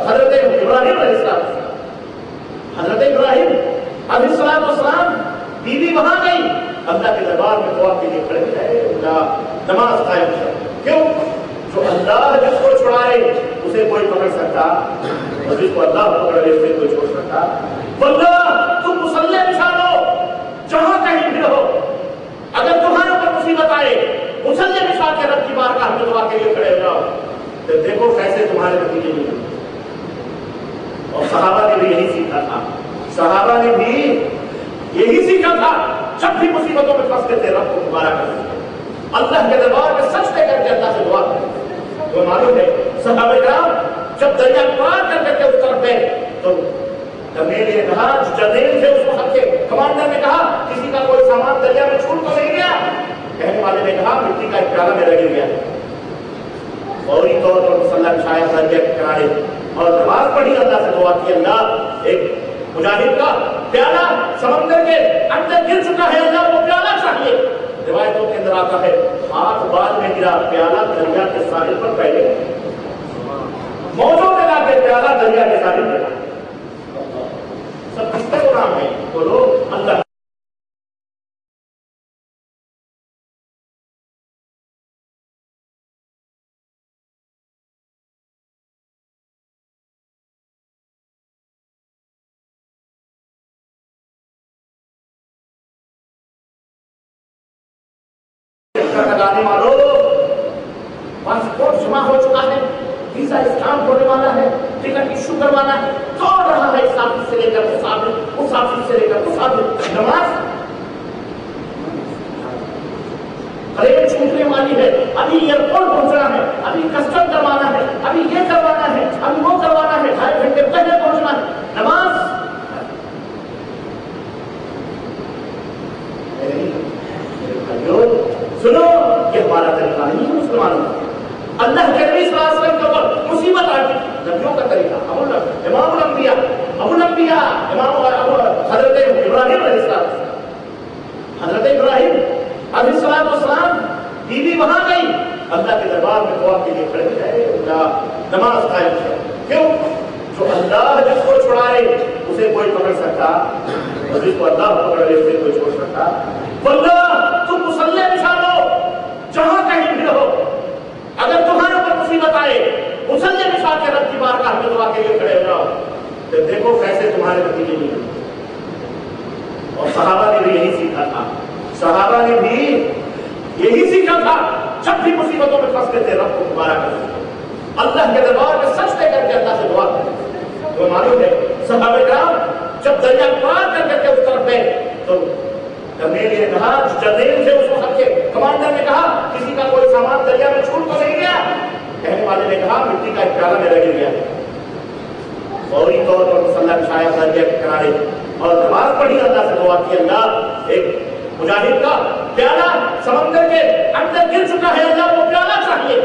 حضرت ابراہیم علیہ السلام، حضرت ابراہیم علیہ السلام بیوی وہاں گئی، اللہ کے دربار میں دعا کے لیے کھڑے ہے، نماز قائم ہے۔ کیوں؟ جو اللہ جس کو چھڑائے اسے کوئی پکڑ سکتا، اور جس کو اللہ پکڑ لے اسے کوئی چھوڑ سکتا؟ واللہ تم مصلی بچھا لو، جہاں کہیں بھی رہو، اگر تمہارے اوپر مصیبت آئے مصلی بچھا کے رب کی بارگاہ میں دعا کے لیے کھڑے ہو جاؤ، تو دیکھو کیسے تمہارے نتیجے نہیں۔ اور صحابہ نے بھی یہی سیکھا تھا، صحابہ نے بھی یہی سیکھا تھا، جب بھی مصیبتوں میں پھنستے تھے رب کو پکارا کرتے تھے، اللہ کے دربار میں سجدے کر کے اللہ سے دعا کرتے تھے۔ تو معلوم ہے صحابہ کرام جب دریا پار کر کے اس طرف گئے تو کمیل نے کہا، جو جرنیل تھے اس وقت کے کمانڈر نے کہا کسی کا کوئی سامان دریا میں چھوٹ تو نہیں گیا؟ کہنے والے نے کہا مٹی کا ایک پیالہ میرا گر گیا۔ فوری طور پر مصلی بچھایا دریا کے کنارے اور نماز پڑھی، اللہ سے دعا کی، اللہ ایک مجاہد کا پیالہ سمندر کے اندر گر چکا ہے، اللہ وہ پیالہ چاہیے۔ روایتوں کے اندر آتا ہے ہاتھ بعد میں گرا، پیالہ دریا کے ساحل پر پہلے موجوں میں لا کے پیالہ دریا کے ساحل پر، سب کس کا نام ہے؟ بولو اللہ۔ لگانے والوں، پاسپورٹ جمع ہو چکا ہے، ویزا اسٹامپ ہونے والا ہے، ٹکٹ ایشو کروانا ہے، دوڑ رہا ہے اس آفس سے لے کر اس آفس، اس آفس سے لے کر اس آفس، نماز ٹرین چھوٹنے والی ہے، ابھی ایئرپورٹ پہنچنا ہے، ابھی کسٹم کروانا ہے، ابھی یہ کروانا ہے، ابھی وہ کروانا ہے، 2.5 گھنٹے پہلے پہنچنا ہے، نماز سنو، یہ ہمارا طریقہ نہیں ہے مسلمانوں کا۔ اللہ کے نبی صلی اللہ علیہ وسلم کے اوپر مصیبت آ گئی، نبیوں کا طریقہ، امام الانبیاء حضرت ابراہیم علیہ السلام، حضرت ابراہیم علیہ السلام بیوی وہاں گئی، اللہ کے دربار میں دعا کے لیے کھڑے ہے، نماز قائم ہے۔ کیوں؟ جو اللہ جس کو چھڑائے اسے کوئی پکڑ سکتا، اور جس کو اللہ پکڑ لے اسے کوئی چھوڑ سکتا؟ واللہ تم مصلی بچھا لو، جہاں کہیں بھی رہو، اگر تمہارے اوپر مصیبت آئے مصلی بچھا کے رب کی بارگاہ میں دعا کے لیے کھڑے ہو جاؤ، تو دیکھو کیسے تمہارے نتیجے نہیں۔ اور صحابہ نے بھی یہی سیکھا تھا، صحابہ نے بھی یہی سیکھا تھا، جب بھی مصیبتوں میں پھنستے تھے رب کو پکارا کرتے تھے، اللہ کے دربار میں سجدے کر کے اللہ سے دعا کرتے تھے۔ تو معلوم ہے صحابہ کرام جب دریا پار کر کے اس طرف گئے تو کمیل نے کہا، جو جرنیل تھے اس وقت کے کمانڈر نے کہا کسی کا کوئی سامان دریا میں چھوٹ تو نہیں گیا؟ کہنے والے نے کہا مٹی کا ایک پیالہ میرا گر گیا۔ فوری طور پر مصلی بچھایا دریا کے کنارے اور نماز پڑھی، اللہ سے دعا کی، اللہ ایک مجاہد کا پیالہ سمندر کے اندر گر چکا ہے، اللہ وہ پیالہ چاہیے۔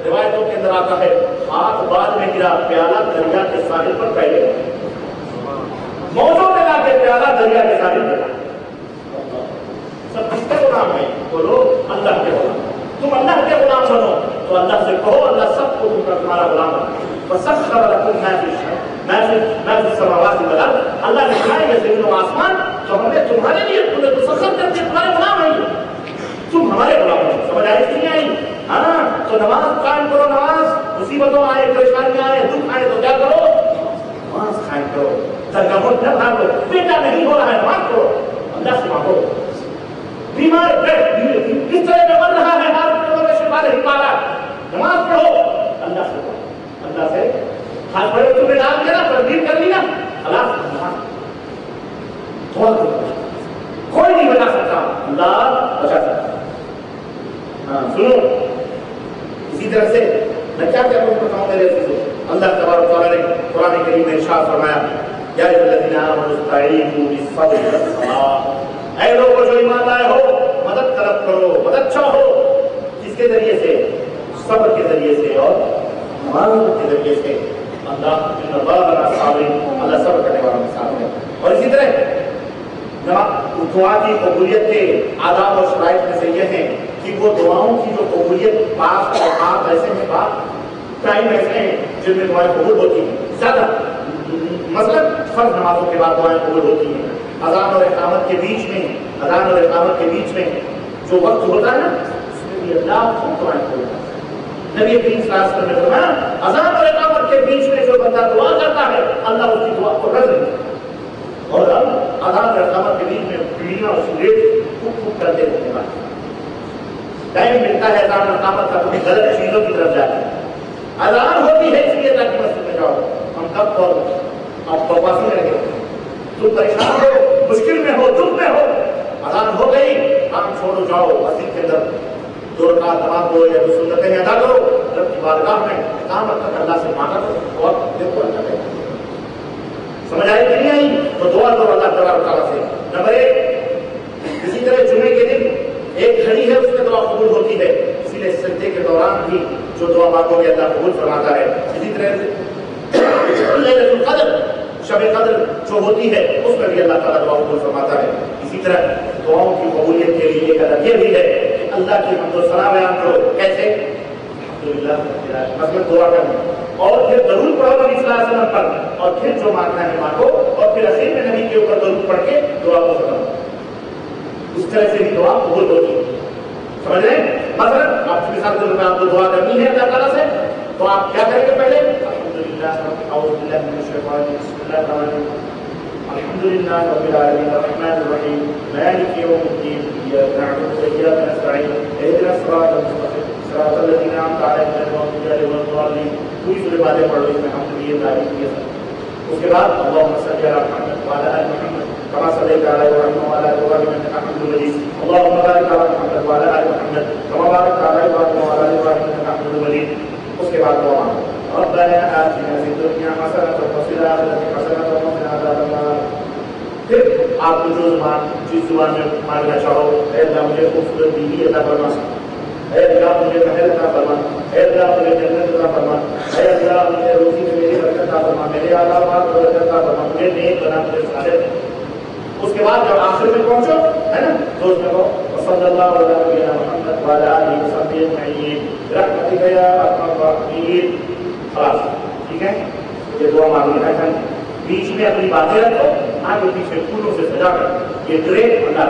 روایتوں کے اندر آتا ہے ہاتھ بعد میں گرا، پیالہ دریا کے ساحل پر پہلے موجوں میں لا کے پیالہ دریا کے ساحل پر، سب کس کا غلام ہے؟ بولو اللہ کے غلام۔ تم اللہ کے غلام بنو تو اللہ سے کہو اللہ سب کو تمہارا غلام بنا۔ وَسَخَّرَ لَكُم مَّا فِي السَّمَاوَاتِ وَالْأَرْضِ، اللہ نے بنائے یہ زمین و آسمان تو ہم نے تمہارے لیے مسخر کر کے تمہارے غلام ہیں، تم ہمارے غلام ہو۔ سمجھ آئی کہ نہیں آئی؟ ہاں، تو نماز قائم کرو، نماز مصیبتوں آئے، پریشانیاں آئے، دکھ آئے تو کیا کرو؟ نماز قائم کرو، ترگمت نہ بھاگو، بیٹا نہیں ہو رہا ہے نماز کرو، اللہ سے مانگو، بیمار کس طرح میں بن رہا ہے، ہاتھ میں شفا نہیں پا رہا، نماز پڑھو، اللہ سے پڑھو، اللہ سے ہاتھ پڑھو، تمہیں ڈال دیا نا، تردید کر لی نا، اللہ سے دعا کرو، کوئی نہیں بچا سکتا، اللہ بچا سکتا۔ ہاں سنو، اسی طرح سے میں کیا کہہ رہا ہوں بتاؤں میرے عزیزو، اللہ تبارک و تعالیٰ نے قرآن کریم میں ارشاد فرمایا یا الذین آمنوا استعینوا بالصبر والصلاۃ، اے لوگوں جو ایمان لائے ہو مدد طلب کرو، مدد چاہو، کس کے ذریعے سے؟ صبر کے ذریعے سے اور نماز کے ذریعے سے۔ اللہ اللہ صبر کرنے والوں کے ساتھ ہے۔ اور اسی طرح دعا کی قبولیت کے آداب اور شرائط میں سے یہ ہے کہ وہ دعاؤں کی جو قبولیت بعض اوقات ایسے ہیں، بعض ٹائم ایسے ہیں جن میں دعائیں قبول ہوتی ہیں زیادہ، مثلا فرض نمازوں کے بعد دعائیں قبول ہوتی ہیں، اذان اور اقامت کے بیچ میں، اذان اور اقامت کے بیچ میں جو وقت ہوتا ہے نا اس میں بھی اللہ خوب دعائیں قبول ہوتا ہے۔ نبی کریم صلی اللہ علیہ وسلم نے فرمایا اذان اور اقامت کے بیچ میں جو بندہ دعا کرتا ہے اللہ اس کی دعا کو رد نہیں کرتا، اور اذان اور اقامت کے بیچ میں بیویاں اور سورج خوب خوب کرتے رہتے ہیں، ٹائم ملتا ہے اذان اور اقامت کا کبھی غلط چیزوں کی طرف جاتے ہیں۔ اذان ہوتی ہے اس لیے تاکہ مسجد میں جاؤ، ہم کب اور آپ بکواسی میں رہے تم پریشان ہو، مشکل میں ہو، دکھ میں ہو، اذان ہو گئی کام چھوڑو جاؤ مسجد کے اندر 2 رکعت نماز پڑھو یا 2 سنتیں ادا کرو، رب کی بارگاہ میں اقامت تک اللہ سے مانگا کرو اور دیکھو اللہ کرے۔ سمجھ آئی کہ نہیں آئی؟ تو دعا کرو اللہ تبارک و تعالیٰ سے۔ نمبر 1، اسی طرح جمعے کے دن ایک گھڑی ہے اس میں دعا قبول ہوتی ہے، اسی لیے سجدے کے دوران بھی جو دعا مانگو گے اللہ قبول فرماتا ہے۔ اسی طرح لیلۃ القدر، شب قدر جو ہوتی ہے اس میں بھی اللہ تعالیٰ دعا قبول فرماتا ہے۔ اسی طرح دعاؤں کی قبولیت کے لیے ایک ادب یہ بھی ہے کہ اللہ کی حمد و ثنا بیان کرو، کیسے؟ الحمدللہ مثلا دعا کرنا، اور پھر درود پڑھو نبی صلی اللہ علیہ وسلم پر، اور پھر جو مانگنا ہے مانگو، اور پھر اخیر میں نبی کے اوپر درود پڑھ کے دعا کو ختم۔ اس طرح سے بھی دعا قبول ہوتی ہے، سمجھ رہے ہیں؟ مثلا آپ کی مثال کے طور پہ آپ کو دعا کرنی ہے اللہ تعالیٰ سے، تو آپ کیا کریں گے؟ پہلے الحمدللہ اعوذ باللہ من الشیطان الرجیم بسم اللہ الرحمن الرحیم الحمدللہ رب العالمین الرحمن الرحیم مالک یوم الدین ایاک نعبد و ایاک نستعین اہدنا الصراط المستقیم صراط الذین انعمت علیہم غیر المغضوب علیہم ولا الضالین۔ پوری سورہ باتیں پڑھ لو، اس میں حمد بھی ہے، تعریف بھی ہے۔ اس کے بعد اللہم صل علی محمد وعلی آل محمد كما صليت على ابراهيم وعلى ال ابراهيم انك حميد مجيد، اللهم بارك على محمد وعلى ال محمد كما باركت على ابراهيم وعلى ال ابراهيم انك حميد مجيد۔ اس کے بعد دعا ربنا آتنا في الدنيا حسنة وفي الآخرة حسنة وقنا عذاب النار۔ پھر آپ کو جو زبان جس زبان میں مانگنا چاہو، اے اللہ مجھے خوبصورت بیوی عطا فرما، اے اللہ مجھے محل عطا فرما، اے اللہ مجھے جنت عطا فرما، اے اللہ مجھے روزی میں میری برکت عطا فرما، میرے آلات کو برکت عطا فرما، مجھے نیک بنا، مجھے صالح۔ اس کے بعد جب آخر میں پہنچو ہے نا تو اس میں کہو صلی اللہ علیہ نبینا محمد وعلی آلہ وصحبہ اجمعین برحمتک یا ارحم الراحمین۔ خلاص ٹھیک ہے، یہ دعا معلوم ہے۔ بیچ میں اپنی باتیں رکھو، آگے پیچھے پھولوں سے سجا کر یہ ڈرے اللہ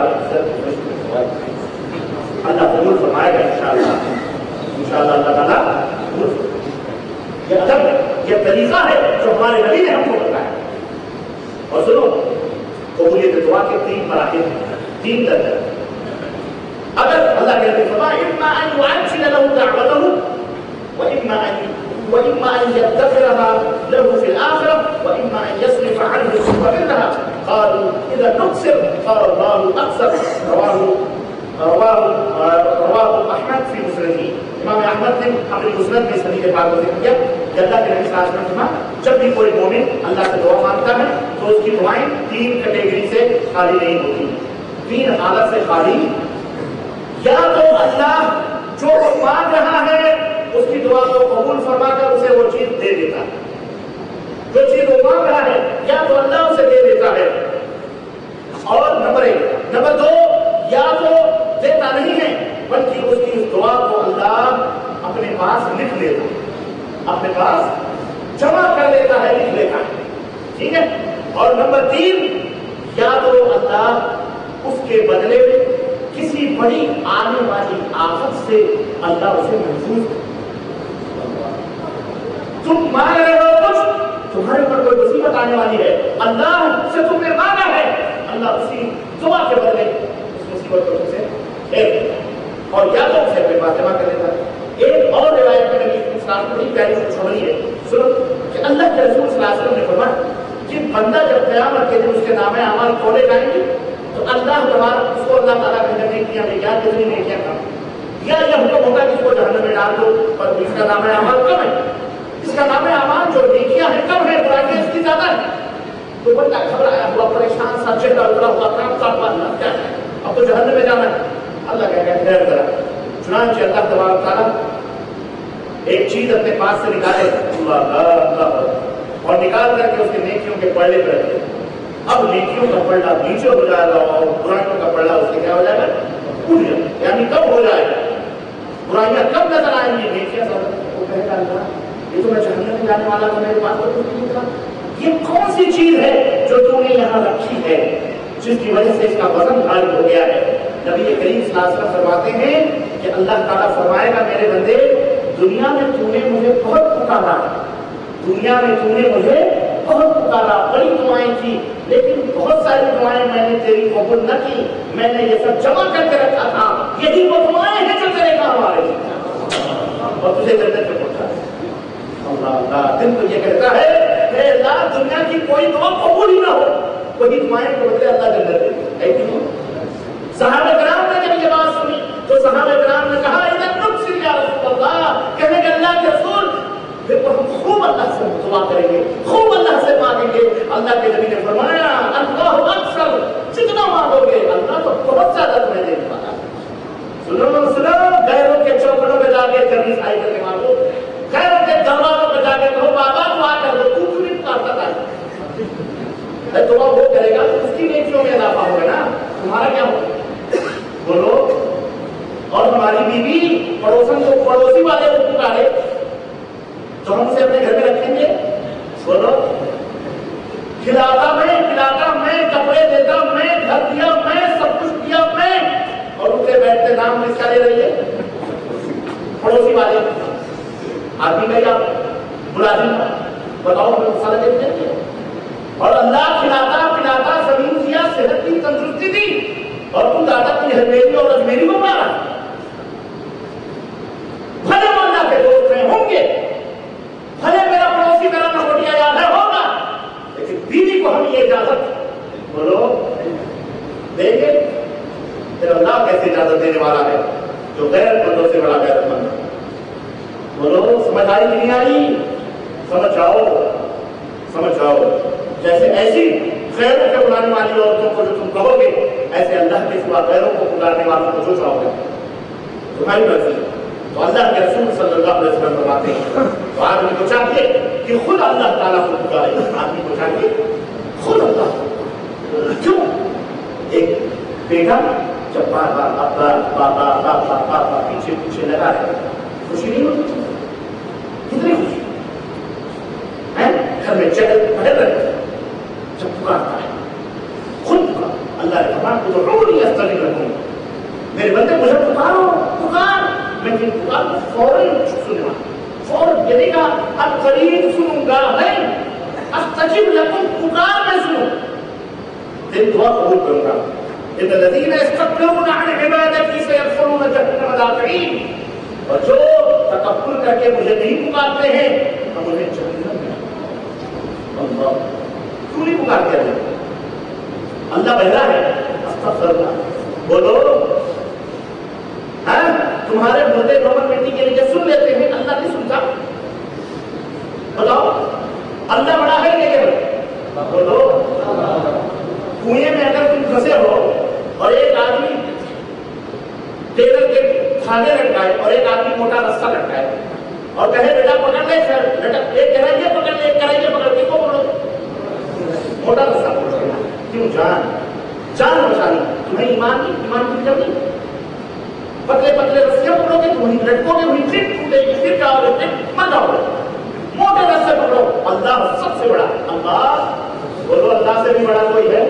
اللہ قبول فرمائے گا انشاءاللہ، انشاءاللہ اللہ تعالیٰ قبول فرمائے۔ یہ ادب ہے، یہ طریقہ ہے جو ہمارے نبی نے ہم کو بتایا۔ اور سنو قبولیت دعا کے 3 مراحل ہیں، 3 درجے۔ اگر اللہ کے نبی فرمایا اما ان يعجل له دعوته واما ان يدخرها له في الاخره واما ان يصرف عنه السوء منها قالوا اذا نقصر قال الله اقصر۔ رواه احمد في مسنده، امام احمد نے اپنے مسند میں اس حدیث پاک کو ذکر کیا کہ اللہ کے نبی صلی اللہ علیہ وسلم نے جب بھی کوئی مومن اللہ سے دعا مانگتا ہے تو اس کی دعائیں 3 کیٹیگری سے خالی نہیں ہوتی، 3 حالت سے خالی۔ یا تو اللہ جو وہ مانگ رہا ہے اس کی دعا کو قبول فرما کر اسے وہ چیز دے دیتا ہے، جو چیز وہ مانگ رہا ہے یا تو اللہ اسے دے دیتا ہے، اور نمبر 1۔ نمبر 2، یا تو دیتا نہیں ہے بلکہ اس کی اس دعا کو اللہ اپنے پاس لکھ لیتا ہے، اپنے پاس جمع کر لیتا ہے، لکھ لیتا ہے، ٹھیک ہے۔ اور نمبر 3، یا تو اللہ اس کے بدلے میں کسی بڑی آنے والی آفت سے اللہ اسے محفوظ کرے۔ تم مانگ رہے ہو کچھ، تمہارے اوپر کوئی مصیبت آنے والی ہے، اللہ سے تم نے مانگا ہے، اللہ اسی دعا کے بدلے اس مصیبت کو تم سے پھیر دیتا ہے، اور یا تو اسے اپنے پاس جمع کر لیتا ہے۔ ایک اور روایت میں نبی صلی اللہ علیہ وسلم بڑی پیاری خوشخبری ہے، سنو کہ اللہ کے رسول صلی اللہ علیہ وسلم نے فرمایا کہ بندہ جب قیامت کے دن اس کے نامہ اعمال کھولے جائیں گے تو اللہ تبارک اس کو اللہ تعالیٰ کہتے ہیں کہ ہمیں کیا کتنی نیکیاں کام، یا یہ حکم ہوگا کہ اس کو جہنم میں ڈال دو، پر اس کا نامہ اعمال کم ہے، اس کا نامہ اعمال جو نیکیاں ہیں کم ہے، برائیاں اس کی زیادہ ہے۔ تو بندہ گھبرایا ہوا پریشان سا چہرہ اترا ہوا کانپتا ہوا اللہ کیا ہے اب تو جہنم میں جانا ہے. اللہ کہہ گیا ٹھہر ذرا. چنانچہ اللہ تبارک تعالیٰ ایک چیز اپنے پاس سے نکالے اللہ اور نکال کر کے اس کے نیکیوں کے پلڑے پہ رکھے. اب نیکیوں کا پلڑا نیچے ہو جائے گا اور برائیوں کا پلڑا اس سے کیا ہو جائے گا اٹھ جائے گا. یعنی کب ہو جائے گا برائیاں کب نظر آئیں گی نیکیاں سب. وہ کہے گا اللہ یہ تو میں جہنم میں جانے والا تھا میرے پاس تو کچھ نہیں تھا. یہ کون سی چیز ہے جو تم نے یہاں رکھی ہے جس کی وجہ سے اس کا وزن غالب ہو گیا ہے. نبی کریم صلی اللہ علیہ وسلم فرماتے ہیں کہ اللہ تعالیٰ فرمائے گا میرے بندے دنیا میں تو نے مجھے بہت پکارا, دنیا میں تو نے مجھے بہت پکارا, بڑی دعائیں کی, لیکن بہت ساری دعائیں میں نے تیری قبول نہ کی. میں نے یہ سب جمع کر کے رکھا تھا, یہی وہ دعائیں ہیں جو تیرے کام آ رہی اور تجھے جنت میں پہنچا. اللہ اللہ دل تو یہ کہتا ہے کہ اللہ دنیا کی کوئی دعا قبول ہی نہ ہو, وہی دعائیں کے بدلے اللہ جنت دے دے. صحابہ کرام نے جب یہ بات سنی تو صحابہ کرام نے کہا ادھر نقص یا رسول اللہ, کہنے کہ اللہ کے رسول پھر ہم خوب اللہ سے دعا کریں گے, خوب اللہ سے مانگیں گے. اللہ کے نبی نے فرمایا اللہ اکثر, جتنا مانگو گے اللہ تو بہت زیادہ تمہیں دے پاتا. سنو سنو, غیروں کے چوکڑوں پہ جا کے کرنی آئی کر کے مانگو, غیروں کے دروازوں پہ جا کے کہو بابا دعا کر دو, تو کیوں نہیں پکارتا تھا. دعا وہ کرے گا تو اس کی نیکیوں میں اضافہ ہوگا نا, تمہارا کیا ہوگا بولو. اور ہماری بیوی پڑوسن کو پڑوسی والے کو پکارے تو ہم اسے اپنے گھر میں رکھیں گے. بولو کھلاتا میں کپڑے دیتا میں, گھر دیا میں, سب کچھ دیا میں, اور اٹھتے بیٹھتے نام کس کا لے رہی ہے پڑوسی والے. آدمی کا یا ملازم بتاؤ مسئلہ دیکھتے ہیں. اور اللہ کھلاتا پلاتا زمین دیا, صحت کی تندرستی دی, اور تم دادا کی ہلمیری اور اجمیری کو مارا. بھلے اللہ کے دوست میں ہوں گے, بھلے میرا پڑوسی میرا نوٹیا یاد ہے ہوگا, لیکن بیوی کو ہم یہ اجازت بولو دیں گے. پھر اللہ کیسے اجازت دینے والا ہے جو غیر مندوں سے بڑا غیرت مند ہے. بولو سمجھ آئی کہ نہیں آئی؟ سمجھ آؤ. جیسے ایسی غیروں کے بلانے والی عورتوں کو جو تم کہو گے, ایسے اللہ کے سوا غیروں کو پکارنے والوں کو جو چاہو گے تمہاری مرضی. تو اللہ کے رسول صلی اللہ علیہ وسلم فرماتے ہیں تو آدمی کو چاہیے کہ خود اللہ تعالیٰ کو پکارے. آدمی کو چاہیے خود اللہ. کیوں ایک بیٹا جب بار بار بابا پیچھے پیچھے لگا ہے, خوشی نہیں ہوتی؟ کتنی خوشی ہے گھر میں چہل پہل رہے جب پکارتا ہے خود پکار. اللہ نے فرمایا ادعونی استجب لکم, میرے بندے مجھے پکارو, پکار میں تم پکار کو فوراً سنوں گا. فوراً یہ نہیں کہا اب قریب سنوں گا, نہیں, استجب لکم پکار میں سنوں, دل دعا قبول کروں گا. ان الذین یستکبرون عن عبادتی سیدخلون جہنم داخرین, اور جو تکبر کر کے مجھے نہیں پکارتے ہیں ہم انہیں جہنم میں. اللہ کیوں نہیں پکارتے ہیں؟ اللہ بہرا ہے. استغفر اللہ. بولو تمہارے مردے رومن مٹی کے لیے سن لیتے ہیں, اللہ نہیں سنتا. بتاؤ اللہ بڑا ہے کہ بڑا؟ بولو کنویں میں اگر تم پھنسے ہو اور ایک آدمی ٹیلر کے دھاگے لٹکائے اور ایک آدمی موٹا رسہ لٹکائے اور کہے بیٹا پکڑ لے سر, ایک کہہ رہا یہ پکڑ لے, ایک کہہ رہا یہ پکڑ لے, کو پکڑو موٹا رسہ پکڑ لے. کیوں؟ جان بچانی. تمہیں ایمان کی فکر نہیں. پتلے پتلے رسیاں پکڑو گے تو وہیں لٹکو گے, وہیں پھر ٹوٹے گی, پھر کیا ہوگا, پھر مر جاؤ گے. موٹے رسے پکڑو. اللہ سب سے بڑا. اللہ بولو اللہ سے بھی بڑا کوئی ہے؟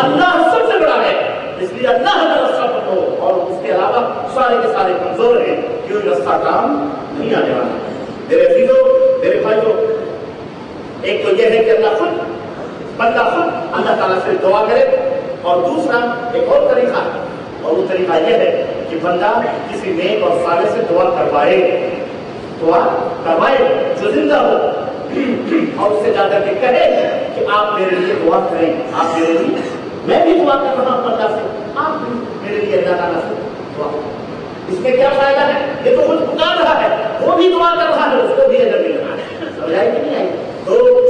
اللہ سب سے بڑا ہے. اس لیے اللہ کا رستہ پکڑو, اور اس کے علاوہ سارے کے سارے کمزور ہیں, کیوں رستہ کام نہیں آنے والا. میرے عزیزوں, میرے بھائیوں, ایک تو یہ ہے کہ اللہ خود بندہ خود اللہ تعالیٰ سے دعا کرے, اور دوسرا ایک اور طریقہ, اور وہ طریقہ یہ ہے کہ بندہ کسی نیک اور صالح سے دعا کروائے جو زندہ ہو, اور اس سے جا کر کے کہے کہ آپ میرے لیے دعا کریں, آپ میرے لیے, میں بھی دعا کر رہا ہوں اللہ سے, آپ بھی میرے لیے اللہ تعالیٰ سے دعا. اس میں کیا فائدہ ہے؟ یہ تو خود پکار رہا ہے, وہ بھی دعا کر رہا ہے, اس کو بھی اجر مل رہا ہے. سمجھ آئی کہ نہیں آئی؟ تو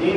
3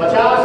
50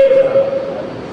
1,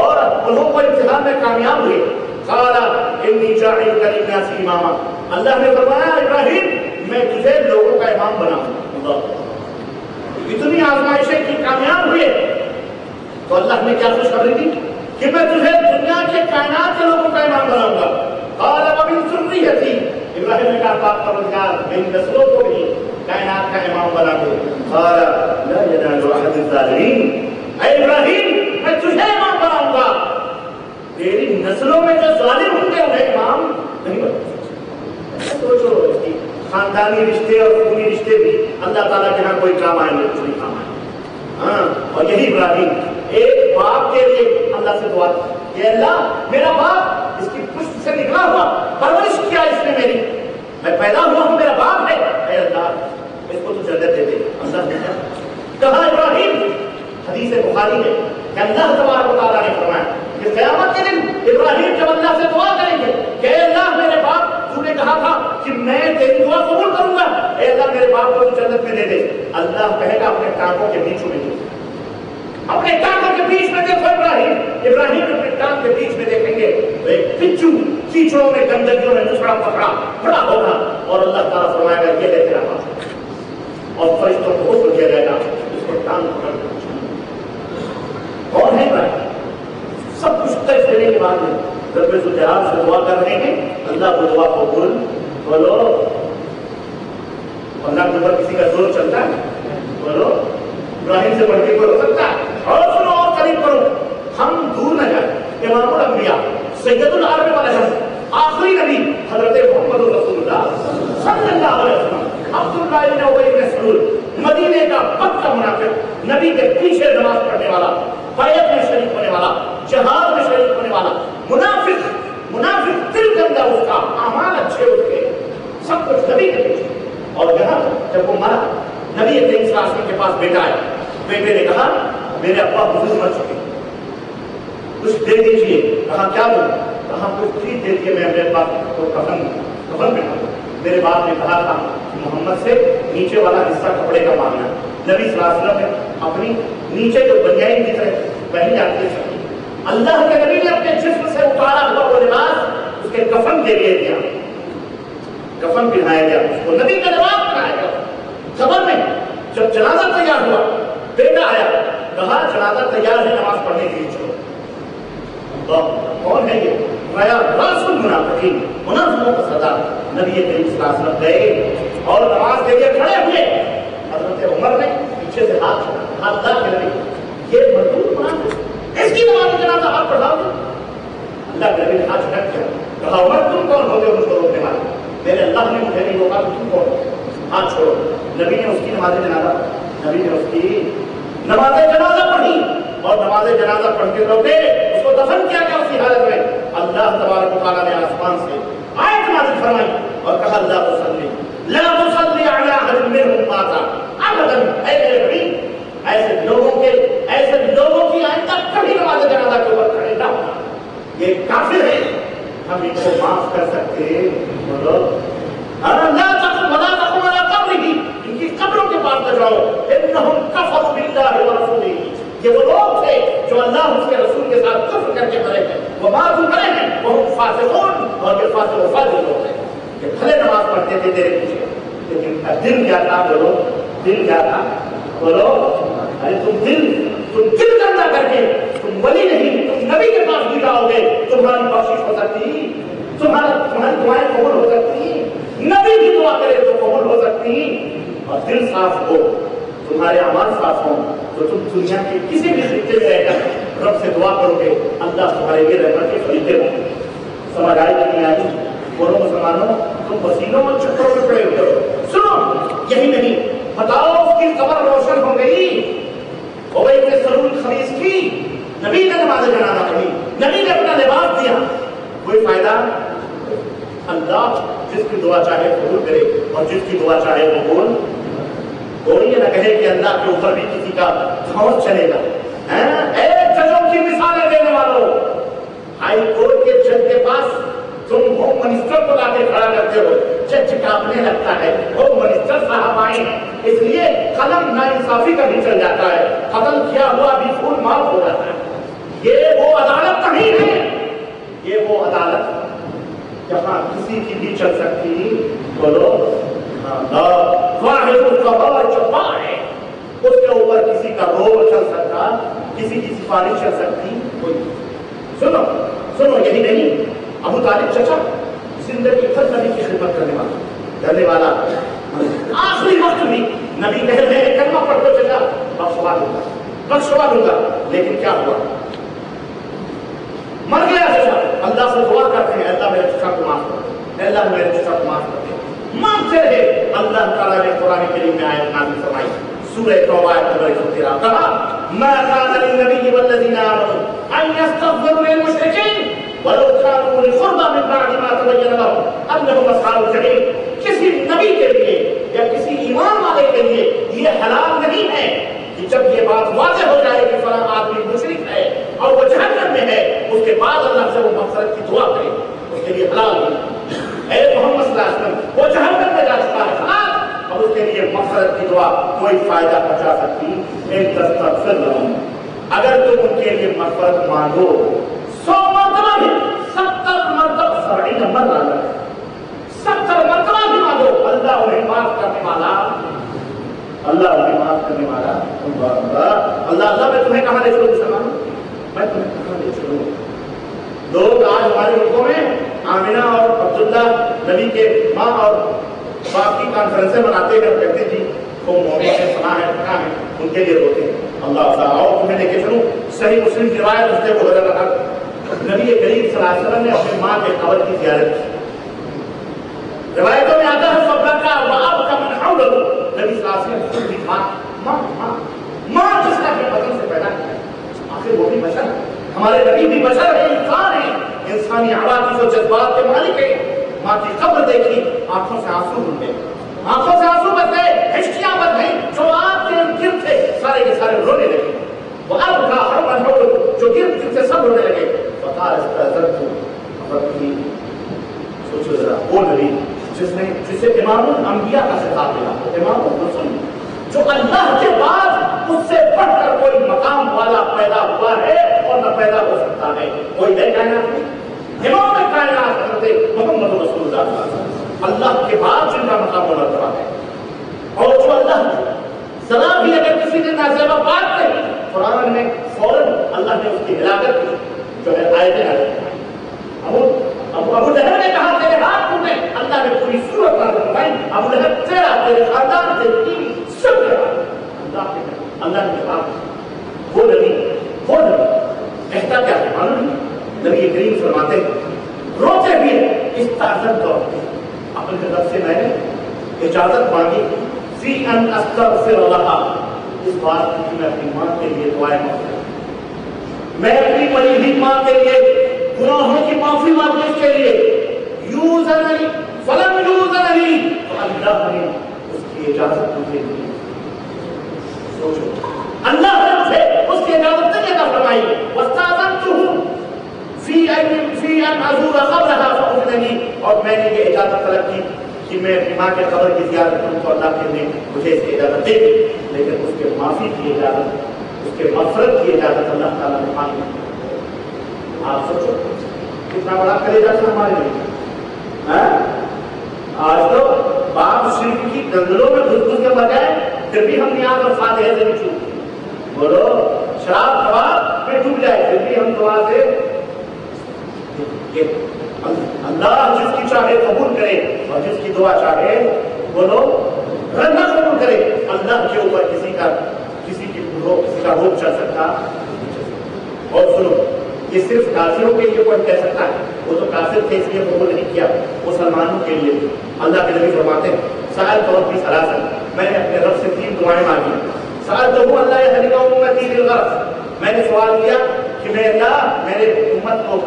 اور انہوں کو امتحان میں کامیاب ہوئے. قال انی جاعلک للناس اماما. اللہ نے فرمایا ابراہیم میں تجھے لوگوں کا امام بناؤں. اتنی آزمائشیں کی کامیاب ہوئے تو اللہ نے کیا خوشخبری دی کہ میں تجھے دنیا کے کائنات کے لوگوں کا امام بناؤں گا. قال ومن ذریتی. ابراہیم نے کہا پاک پروردگار میری نسلوں کو بھی کائنات کا امام بنا دے. قال لا ینال احد الظالمین. اے ابراہیم میں تجھے امام بناؤں گا, تیری نسلوں میں جو ظالم ہوں گے انہیں امام نہیں بنا. سوچو اس کی خاندانی رشتے اور خونی رشتے بھی اللہ تعالیٰ کے ہاں کوئی کام آئیں گے, کچھ نہیں کام آئیں گے. ہاں, اور یہی ابراہیم ایک باپ کے لیے اللہ سے دعا کہ اللہ میرا باپ اس کی پشت سے نکلا ہوا, پرورش کیا اس نے میری, میں پیدا ہوا ہوں, میرا باپ ہے, اے اللہ اس کو تو جنت دے دے. اللہ نے کہا ابراہیم, حدیث بخاری میں کہ اللہ تبارک و تعالیٰ نے فرمایا کہ قیامت کے دن ابراہیم جب اللہ سے دعا کریں گے کہ اے اللہ میرے باپ تو نے کہا تھا کہ میں تیری دعا قبول کروں گا, اے اللہ میرے باپ کو جنت میں دے دے. اللہ کہے گا اپنے ٹانکوں کے بیچ میں دے, اپنے ٹانکوں کے بیچ میں دیکھو ابراہیم. ابراہیم اپنے ٹانک کے بیچ میں دیکھیں گے تو ایک بچو کیچڑوں میں گندگیوں میں دوسرا پکڑا کھڑا ہوگا اور اللہ تعالیٰ فرمائے گا یہ لے تیرا باپ, اور فرشتوں کو حکم دیا جائے گا اس کو ٹانگ پکڑ کر. کون ہے ابراہیم؟ سب کچھ طے دینے کے بعد میں رب ذوالجلال سے دعا کر رہے ہیں, اللہ کو دعا قبول. بولو اللہ کے اوپر کسی کا زور چلتا ہے؟ بولو ابراہیم سے بڑھ کے کوئی ہو سکتا ہے؟ اور سنو اور قریب کرو, ہم دور نہ جائیں. امام الانبیاء سید العرب والعجم آخری نبی حضرت محمد رسول اللہ صلی اللہ علیہ وسلم عبداللہ بن ابی بن سلول, مدینے کا پکا منافق, نبی کے پیچھے نماز پڑھنے والا, بیعت میں شریک ہونے والا, جہاد میں شریک ہونے والا, منافق دل گندا اس کا, اعمال اچھے اس کے, سب کچھ نبی کے پیچھے. اور یہاں جب وہ مرا نبی کریم صلی اللہ علیہ وسلم کے پاس بیٹا ہے, بیٹے نے کہا میرے ابا بزرگ مر چکے, کچھ دے دیجیے. کہا کیا دوں؟ کہا کچھ چیز دے دیجیے, میں اپنے باپ کو کفن پہنا. میرے باپ نے کہا تھا محمد سے نیچے والا حصہ کپڑے کا مانگنا. نبی صلی اللہ علیہ وسلم نے اپنی نیچے جو بنیادی کی طرح پہنی جاتی ہے, اللہ کے نبی نے اپنے جسم سے اتارا ہوا وہ لباس اس کے کفن کے لیے دیا, کفن پہنایا گیا اس کو, نبی کا لباس پہنایا گیا. خبر میں جب جنازہ تیار ہوا بیٹا آیا, کہا جنازہ تیار ہے, نماز پڑھنے کے لیے چھوڑو. کون ہے یہ؟ راس المنافقین, منافقوں کا سردار. نبی کریم صلی اللہ علیہ وسلم گئے اور نماز کے لیے کھڑے ہوئے. حضرت عمر نے پیچھے سے ہاتھ چھوڑا, اللہ کے نبی یہ مردود منافق, اس کی نماز جنازہ آپ پڑھاؤ گے؟ اللہ کے نبی نے ہاتھ چھڑک کیا, کہا عمر تم کون ہوتے ہو مجھ کو روکنے والے؟ میرے اللہ نے مجھے نہیں روکا, تم کون؟ ہاتھ چھوڑو. نبی نے اس کی نماز جنازہ, نبی نے اس کی نماز جنازہ پڑھی اور نماز جنازہ پڑھ کے روکے, اس کو دفن کیا گیا اسی حالت میں. اللہ تبارک و تعالیٰ نے آسمان سے آیت نازل فرمائی اور کہا لا تصلی علی احد منهم مات ابدا. اے میرے نبی ایسے لوگوں کی آئندہ کبھی نماز جنازہ کے اوپر کھڑے نہ ہونا. یہ کافر ہے, ہم ان کو معاف کر سکتے ہیں. بولو لا تقم ولا تقم على قبره, ان کی قبروں کے پاس نہ جاؤ. انهم كفروا بالله ورسوله, یہ وہ لوگ تھے جو اللہ اس کے رسول کے ساتھ کفر کر کے مرے ہیں, وہ ماتوا مرے ہیں, وہ فاسقون, اور یہ فاسق و فاجر لوگ ہیں. یہ بھلے نماز پڑھتے تھے تیرے پیچھے, لیکن دل کیا تھا؟ بولو دل کیا تھا؟ بولو ارے تم دل گندا کر کے تم ولی نہیں, تم نبی کے پاس بھی جاؤ گے, تمہاری بخشش ہو سکتی, تمہاری دعائیں قبول ہو سکتی, نبی کی دعا کرے تو قبول ہو سکتی. اور دل صاف ہو, تمہارے اعمال صاف ہوں, تو تم دنیا کے کسی بھی خطے میں رہ کر رب سے دعا کرو گے, اللہ تمہارے لیے رحمت کے خریدے ہوں گے. سمجھ آئی کہ نہیں آئی؟ بولو مسلمانوں, تم وسیلوں اور چکروں میں پڑے ہوتے ہو. سنو, یہی نہیں, بتاؤ اس کی قبر روشن ہو گئی, ابی بن سلول خمیس کی, نبی نے نماز جنازہ پڑھی, نبی نے اپنا لباس دیا, کوئی فائدہ؟ اللہ جس کی دعا چاہے قبول کرے اور جس کی دعا چاہے قبول. کوئی یہ نہ کہے کہ اللہ کے اوپر بھی کسی کا دھوس چلے گا. ججوں کی مثالیں دینے والوں, ہائی کورٹ کے جج کے پاس تم ہوم منسٹر کو لا کے کھڑا کرتے ہو, جج کانپنے لگتا ہے, ہوم منسٹر صاحب آئے, اس لیے قلم ناانصافی کا بھی چل جاتا ہے, قتل کیا ہوا بھی خون معاف ہو جاتا ہے. یہ وہ عدالت نہیں ہے، یہ وہ عدالت جہاں کسی کی بھی چل سکتی، بولو واحد القضاء جبار ہے، اس کے اوپر کسی کا روب چل سکتا، کسی کی سفارش چل سکتی کوئی۔ سنو سنو، یہی نہیں، ابو طالب چچا زندگی بھر نبی کی خدمت کرنے والا آخری وقت بھی نبی کہہ رہے ہیں کلمہ پڑھ کر چچا بخشوا دوں گا، بخشوا دوں گا، لیکن کیا ہوا؟ مر گیا چچا۔ اللہ سے دعا کرتے ہیں اللہ میرے چچا کو معاف کر دے، اللہ میرے چچا کو معاف کر دے، مانگتے رہے۔ اللہ تعالیٰ نے قرآن کریم میں آیت نازل فرمائی، سورہ توبہ آیت نمبر 113، کہا ما كان للنبي والذين آمنوا أن يستغفروا للمشركين ولو كانوا أولي قربى من بعد ما تبين لهم أنهم أصحاب الجحيم۔ کسی نبی کے لیے یا کسی ایمان والے کے لیے یہ حلال نہیں ہے کہ جب یہ بات واضح ہو جائے کہ فلاں آدمی مشرک ہے اور وہ جہنم میں ہے، اس کے بعد اللہ سے وہ مغفرت کی دعا کرے، اس کے لیے حلال نہیں۔ اے محمد صلی اللہ علیہ وسلم، وہ جہنم میں جا چکا ہے حلال، اور اس کے لیے مغفرت کی دعا کوئی فائدہ پہنچا سکتی ان تستغفر لهم، اگر تم ان کے لیے مغفرت مانگو 100 مرتبہ بھی، 70 مرتبہ 70 مرتبہ 70 مرتبہ بھی مانگو، اللہ انہیں معاف کرنے والا، اللہ انہیں معاف کرنے والا۔ اللہ میں تمہیں کہاں لے چلوں مسلمان، میں تمہیں کہاں لے چلوں؟ لوگ آج ہمارے ملکوں میں آمینہ اور عبداللہ نبی کے ماں اور باپ کی کانفرنسیں مناتے ہیں، کہتے ہیں جی وہ مومن ہے، سنا ہے، پڑھا ہے، ان کے لیے روتے ہیں۔ اللہ تعالیٰ آؤ تمہیں لے کے چلوں، صحیح مسلم کی روایت اس نے وہ حضرت رہا، نبی کریم صلی اللہ علیہ وسلم نے اپنی ماں کے قبر کی زیارت کی۔ روایتوں میں آتا ہے فبکا وابکا من حولہ، نبی صلی اللہ علیہ وسلم کی ماں ماں ماں ماں جس کا اپنے بدن سے پیدا کیا، آخر وہ بھی بشر، ہمارے نبی بھی بشر ہے، انسان ہے، انسانی عواطف و جذبات کے مالک ہے۔ ماں کی قبر دیکھی، آنکھوں سے آنسو بن گئے، آنکھوں سے آنسو بن گئے، ہچکیاں بن گئی، جو آپ کے گرد تھے سارے کے سارے رونے لگے، وہ اب کا ہر من ہو جو گرد سے سب رونے لگے۔ فقال استاذنت ربی، سوچو ذرا وہ نبی جس سے امام الانبیاء کا خطاب ملا، امام الرسول، جو اللہ کے بعد اس سے بڑھ کر کوئی مقام والا پیدا ہوا ہے اور نہ پیدا ہو سکتا ہے، کوئی ہے کائنات میں؟ امام کائنات حضرت محمد رسول اللہ، اللہ کے بعد جن کا مقام و مرتبہ ہے، اور جو اللہ ذرا بھی اگر کسی نے نازیبہ بات کہی قرآن میں فوراً اللہ نے اس کی ہلاکت کی، جو ہے آیتیں نازل۔ ابو لہب نے کہا تیرے ہاتھ ٹوٹے، اللہ نے پوری سورت نازل فرمائی، ابو لہب تیرا، تیرے خاندان، تیری بیوی، سب تیرا۔ اللہ نے کہا وہ نبی کہتا کیا ہے معلوم نہیں؟ نبی کریم فرماتے روتے بھی استاذنت اپنے طرف سے میں نے اجازت مانگی فی ان استغفر لہا، اس بات کی میں اپنی ماں کے لیے دعائیں مانگتا ہوں، میں اپنی بڑی ہوئی ماں کے لیے گناہوں کی معافی مانگنے کے لیے یوزننی فلم یوزننی، تو اللہ نے اس کی اجازت مجھے دی۔ سوچو اللہ نے مجھے اس کی اجازت نہیں عطا فرمائی، واستاذنتہ فی ان ازور قبرها فاذننی، اور میں نے یہ اجازت طلب کی کہ میں اپنی ماں کے قبر کی زیارت کروں تو اللہ نے مجھے اس کی اجازت دے دی، لیکن اس کے معافی کی اجازت، اس کے مغفرت کی اجازت اللہ تعالیٰ نے مانگی۔ آپ سوچو کتنا بڑا کلیجہ تھا ہمارے لیے۔ آج تو باپ شرک کی دندلوں میں گھس گھس کے بجائے پھر بھی ہم نیاز اور فاتحہ سے نہیں چوکتے، بولو شراب کباب میں ڈوب جائے پھر بھی ہم دعا سے اللہ جس کی چاہے قبول کرے اور جس کی دعا چاہے بولو نہ قبول کرے۔ اللہ کے اوپر کسی کا روپ چل سکتا؟ اور سنو یہ صرف کافروں کے لیے کوئی کہہ سکتا ہے، وہ تو کافر تھے اس لیے قبول نہیں کیا، مسلمانوں کے لیے اللہ کے نبی فرماتے ہیں سألت ربی ثلاثا، میں نے اپنے رب سے 3 دعائیں مانگی، سألتہ اللہ یہلک امتی بالغرق، میں نے سوال کیا کہ میں اللہ میرے امت کو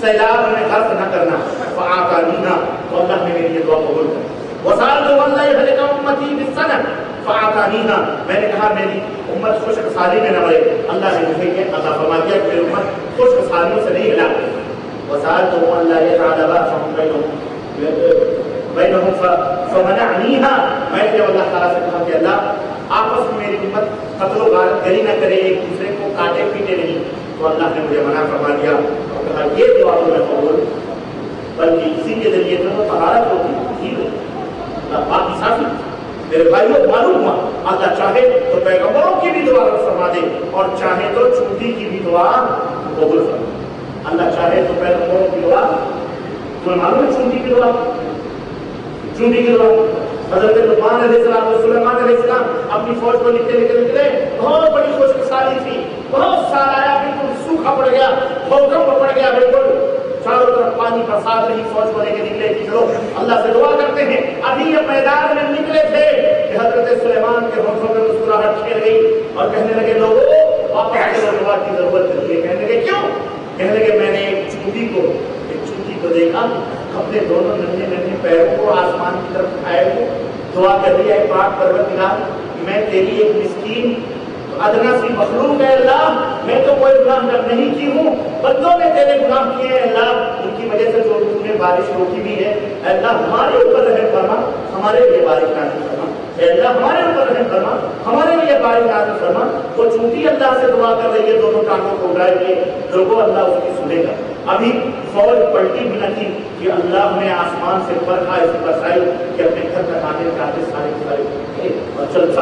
سیلاب میں غرق نہ کرنا، فاعطانیہا، تو اللہ نے میری یہ دعا قبول کر۔ وسألتہ اللہ یہلک امتی بالسنہ فاعطانیہا، میں نے کہا میری امت خشک سالی میں نہ مرے، اللہ نے مجھے یہ عطا فرما دیا کہ میری امت خشک سالیوں سے نہیں ہلاک۔ وسألتہ اللہ یجعل بأسهم بینہم فمنعنیہا، میں نے اللہ تعالیٰ سے کہا کہ اللہ آپس میں میری امت قتل و غارت گری نہ کرے، ایک دوسرے کو کاٹے پیٹے نہیں، تو اللہ نے مجھے منع فرما دیا اور کہا یہ دعا تو میں قبول، بلکہ اسی کے ذریعے سے وہ طہارت ہوتی ہے۔ اللہ پاک صافی میرے بھائیوں معلوم ہوا اللہ چاہے تو پیغمبروں کی بھی دعا فرما دے اور چاہے تو چونٹی کی بھی دعا قبول فرما دے۔ اللہ چاہے تو پیغمبروں کی دعا، تمہیں معلوم ہے چونٹی کی دعا، چونٹی کی دعا حضرت لقمان علیہ السلام اور سلیمان علیہ السلام اپنی فوج کو لکھتے نکلے، بہت بڑی خشک سالی تھی، بہت سال آیا، بالکل سوکھا پڑ گیا، بھوکم پڑ گیا، بالکل چاروں طرف پانی برسات رہی، فوج کو لے کے نکلے کہ چلو اللہ سے دعا کرتے ہیں۔ ابھی یہ میدان میں نکلے تھے کہ حضرت سلیمان کے ہونٹوں میں مسکراہٹ کھیل گئی اور کہنے لگے لوگوں واپس چلو، دعا کی ضرورت نہیں ہے۔ کہنے لگے کیوں؟ کہنے لگے میں نے ایک چونٹی کو دیکھا، اپنے دونوں ننھے ننھے پیروں کو آسمان کی طرف اٹھائے ہوئے دعا کر رہی ہے، پاک پروردگار میں تیری ایک مسکین ادنا سی مخلوق ہے اللہ، میں تو کوئی گناہ نہیں کی ہوں، بندوں نے تیرے گناہ کیے ہیں اللہ، ان کی وجہ سے جو تم نے بارش روکی بھی ہے، اے اللہ ہمارے اوپر رحم فرما، ہمارے لیے بارش نازل فرما، اے اللہ ہمارے اوپر رحم فرما، ہمارے لیے بارش نازل فرما۔ وہ چونٹی اللہ سے دعا کر رہی ہے دونوں ٹانگوں کو اٹھائے ہوئے، لوگوں اللہ اس کی سنے گا۔ ابھی فوج پلٹی بھی نہ تھی کہ اللہ نے آسمان سے برکھا ایسی برسائی کہ اپنے گھر تک آنے چاہتے سارے اور چل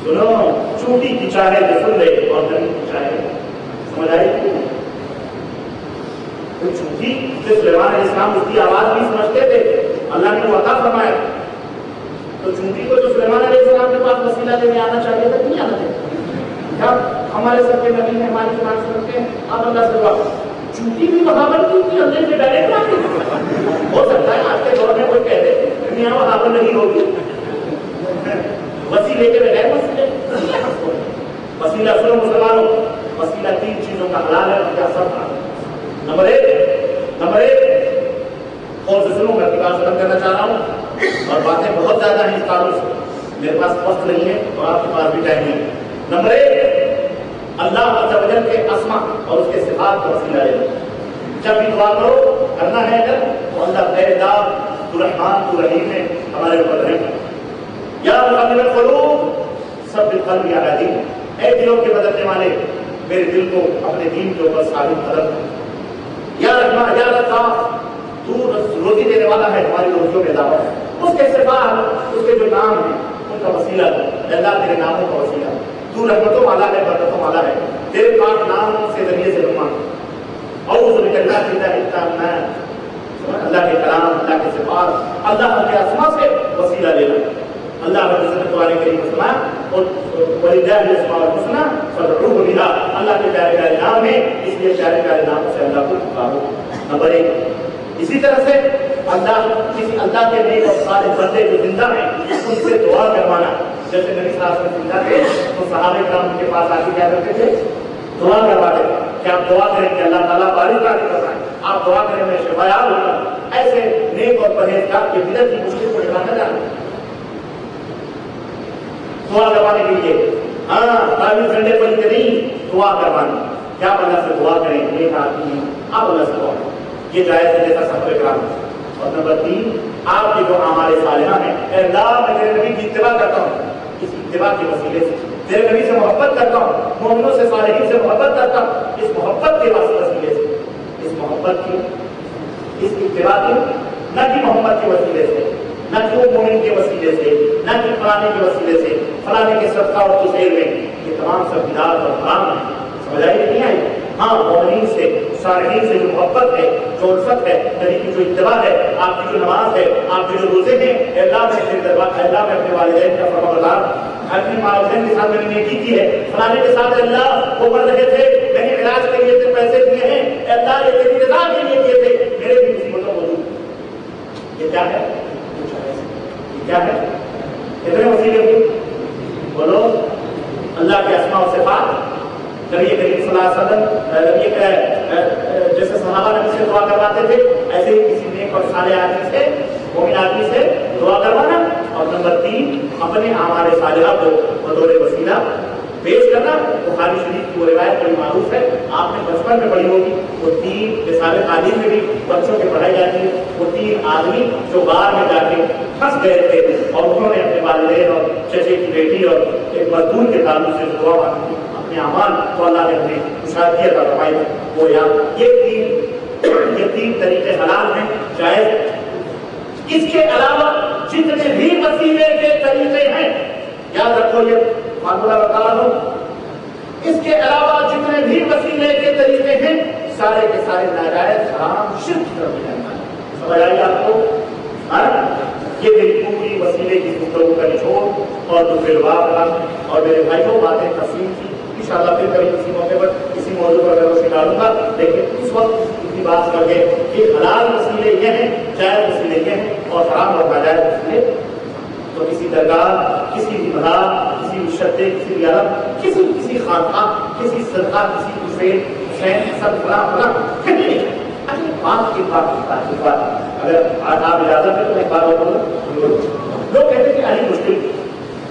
سنو، چونٹی کی چاہے تو سن رہے اور نبی کی چاہے سمجھ آئی تو چونٹی جو سلیمان علیہ السلام اس کی آواز بھی سمجھتے تھے، اللہ نے وہ عطا فرمایا، تو چونٹی کو جو سلیمان علیہ السلام کے پاس وسیلہ لینے آنا چاہیے تھا نہیں آنا چاہیے؟ کیا ہمارے سب کے نبی ہیں، ہماری زبان سمجھتے ہیں، آپ اللہ سے دعا چونٹی بھی وہابر کیوں کی اللہ سے ڈائریکٹ آتی؟ ہو سکتا ہے آج کے دور میں کوئی کہہ دے دنیا وہابر نہیں ہوگی، وسیلے کے بغیر وسیلہ سنو مسلمانوں، وسیلہ تین چیزوں کا حلال ہے اور کیا سب حرام۔ نمبر ایک اور سے سنو، میں بات ختم کرنا چاہ رہا ہوں اور باتیں بہت زیادہ ہیں اس قانون سے، میرے پاس وقت نہیں ہے اور آپ کے پاس بھی ٹائم نہیں ہے۔ نمبر ایک اللہ عز و جل کے اسما اور اس کے صفات کا وسیلہ لینا، جب بھی دعا کرو کرنا ہے اگر تو اللہ اے اللہ تو رحمان تو رحیم ہے، ہمارے اوپر رحم کر، یا مقلب القلوب ثبت قلبی علی دینک، اے دلوں کے بدلنے والے میرے دل کو اپنے دین کے اوپر ثابت قدم کر، یا رحمان یا لطاف تو روزی دینے والا ہے، ہماری روزیوں میں اضافہ ہے، اس کے صفات اس کے جو نام ہیں ان کا وسیلہ، اللہ تیرے ناموں کا وسیلہ، تو رحمتوں والا ہے، برکتوں والا ہے، تیرے پاک نام سے ذریعے سے ہم اعوذ بکلمات اللہ التامات، اللہ کے کلام، اللہ کے صفات، اللہ کے اسما سے وسیلہ لینا۔ اللہ رب العزت قرآن کریم میں فرمایا وَلِلَّهِ الْأَسْمَاءُ الْحُسْنَىٰ فَادْعُوهُ بِهَا، اللہ کے پیارے پیارے نام ہیں اس لیے پیارے پیارے ناموں سے اللہ کو پکارو۔ نمبر ایک، اسی طرح سے اللہ کے نیک اور صالح بندے جو زندہ ہیں ان سے دعا کروانا، جیسے نبی صلی اللہ علیہ وسلم زندہ تھے تو صحابہ کرام کے پاس آ کے کیا کرتے تھے؟ دعا کرواتے تھے کہ آپ دعا کریں کہ اللہ تعالیٰ بارش نازل فرمائے، آپ دعا کریں میں شفایاب ہوگا۔ ایسے نیک اور پرہیزگار کے بدعت کی مشکل کو نکالنا جانا دعا کروانے کے لیے، تعلیم کرنے پر نہیں دعا کروانا، کیا آپ اللہ سے دعا کریں، نیک آدمی آپ اللہ سے دعا کریں، یہ جائز ہے جیسا صحابہ کرام۔ اور نمبر تین، آپ کے جو اعمال صالحہ ہیں، اے اللہ میں تیرے نبی کی اتباع کرتا ہوں، اس اتباع کے وسیلے سے تیرے نبی سے محبت کرتا ہوں، مومنوں سے صالحین سے محبت کرتا ہوں، اس محبت کے وسیلے سے، اس محبت کی، اس اتباع کی، نہ کہ محمد کے وسیلے سے، نہ کہ وہ مومن کے وسیلے سے، نہ کہ فلانے کے وسیلے سے، فلانے کے صدقہ اور تسیر میں، یہ تمام سب بدعت اور حرام ہیں۔ سمجھ آئی نہیں آئی؟ ہاں، مومنین سے صالحین سے جو محبت ہے، جو الفت ہے، نبی کی جو اتباع ہے، آپ کی جو نماز ہے، آپ کے جو روزے ہیں، اللہ میں اپنے والدین کا فرمانبردار، اپنے والدین کے ساتھ میں نے نیکی کی ہے، فلانے کے ساتھ اللہ وہ بڑھ رہے تھے، میں نے علاج کے لیے پیسے دیے ہیں، اللہ یہ تیری رضا کے لیے کیے تھے، میرے بھی مصیبتوں موجود، یہ کیا ہے؟ کیا ہے؟ کتنے وسیلے بولو؟ اللہ کے اسماء و صفات، نبی کریم صلی اللہ علیہ وسلم جیسے صحابہ نبی سے دعا کرواتے تھے ایسے ہی کسی نیک اور صالح آدمی سے، مومن آدمی سے دعا کروانا۔ اور نمبر تین، اپنے اعمال صالحہ کو بطور وسیلہ پیش کرنا۔ بخاری شریف کی وہ روایت بڑی معروف ہے، آپ نے بچپن میں پڑھی ہوگی، وہ تین مثال تعلیم میں بھی بچوں کے پڑھائی جاتی ہے، وہ تین آدمی جو غار میں جا کے پھنس گئے تھے اور انہوں نے اپنے والدین اور چچے کی بیٹی اور ایک مزدور کے تعلق سے دعا مانگی اپنے اعمال تو اللہ نے ہمیں کشادگی عطا فرمائی وہ یاد یہ تین طریقے حلال ہیں جائز. اس کے علاوہ جتنے بھی وسیلے کے طریقے ہیں یاد رکھو یہ فارمولہ بتا رہا ہوں. اس کے علاوہ جتنے بھی وسیلے کے طریقے ہیں سارے کے سارے ناجائز حرام شرک کی طرف جانا ہے. سمجھ آئی آپ کو؟ یہ میری پوری وسیلے کی گفتگو کا نچوڑ اور دوسرے بات اور میرے بھائیوں باتیں تقسیم کی. انشاءاللہ پھر کبھی کسی موقع پر کسی موضوع پر میں روشنی ڈالوں گا. لیکن اس وقت اتنی بات کر کے کہ حلال وسیلے یہ ہیں جائز وسیلے یہ ہیں اور حرام اور ناجائز وسیلے. تو کسی درگاہ کسی بھی مزار کسی بھی شدے کسی بھی عرب کسی خانقاہ کسی صدقہ کسی حسین سب فلاں فلاں کہیں نہیں. اچھا بات کی بات اگر آپ اجازت ہے تو ایک بات اور لوگ کہتے ہیں کہ علی مشکل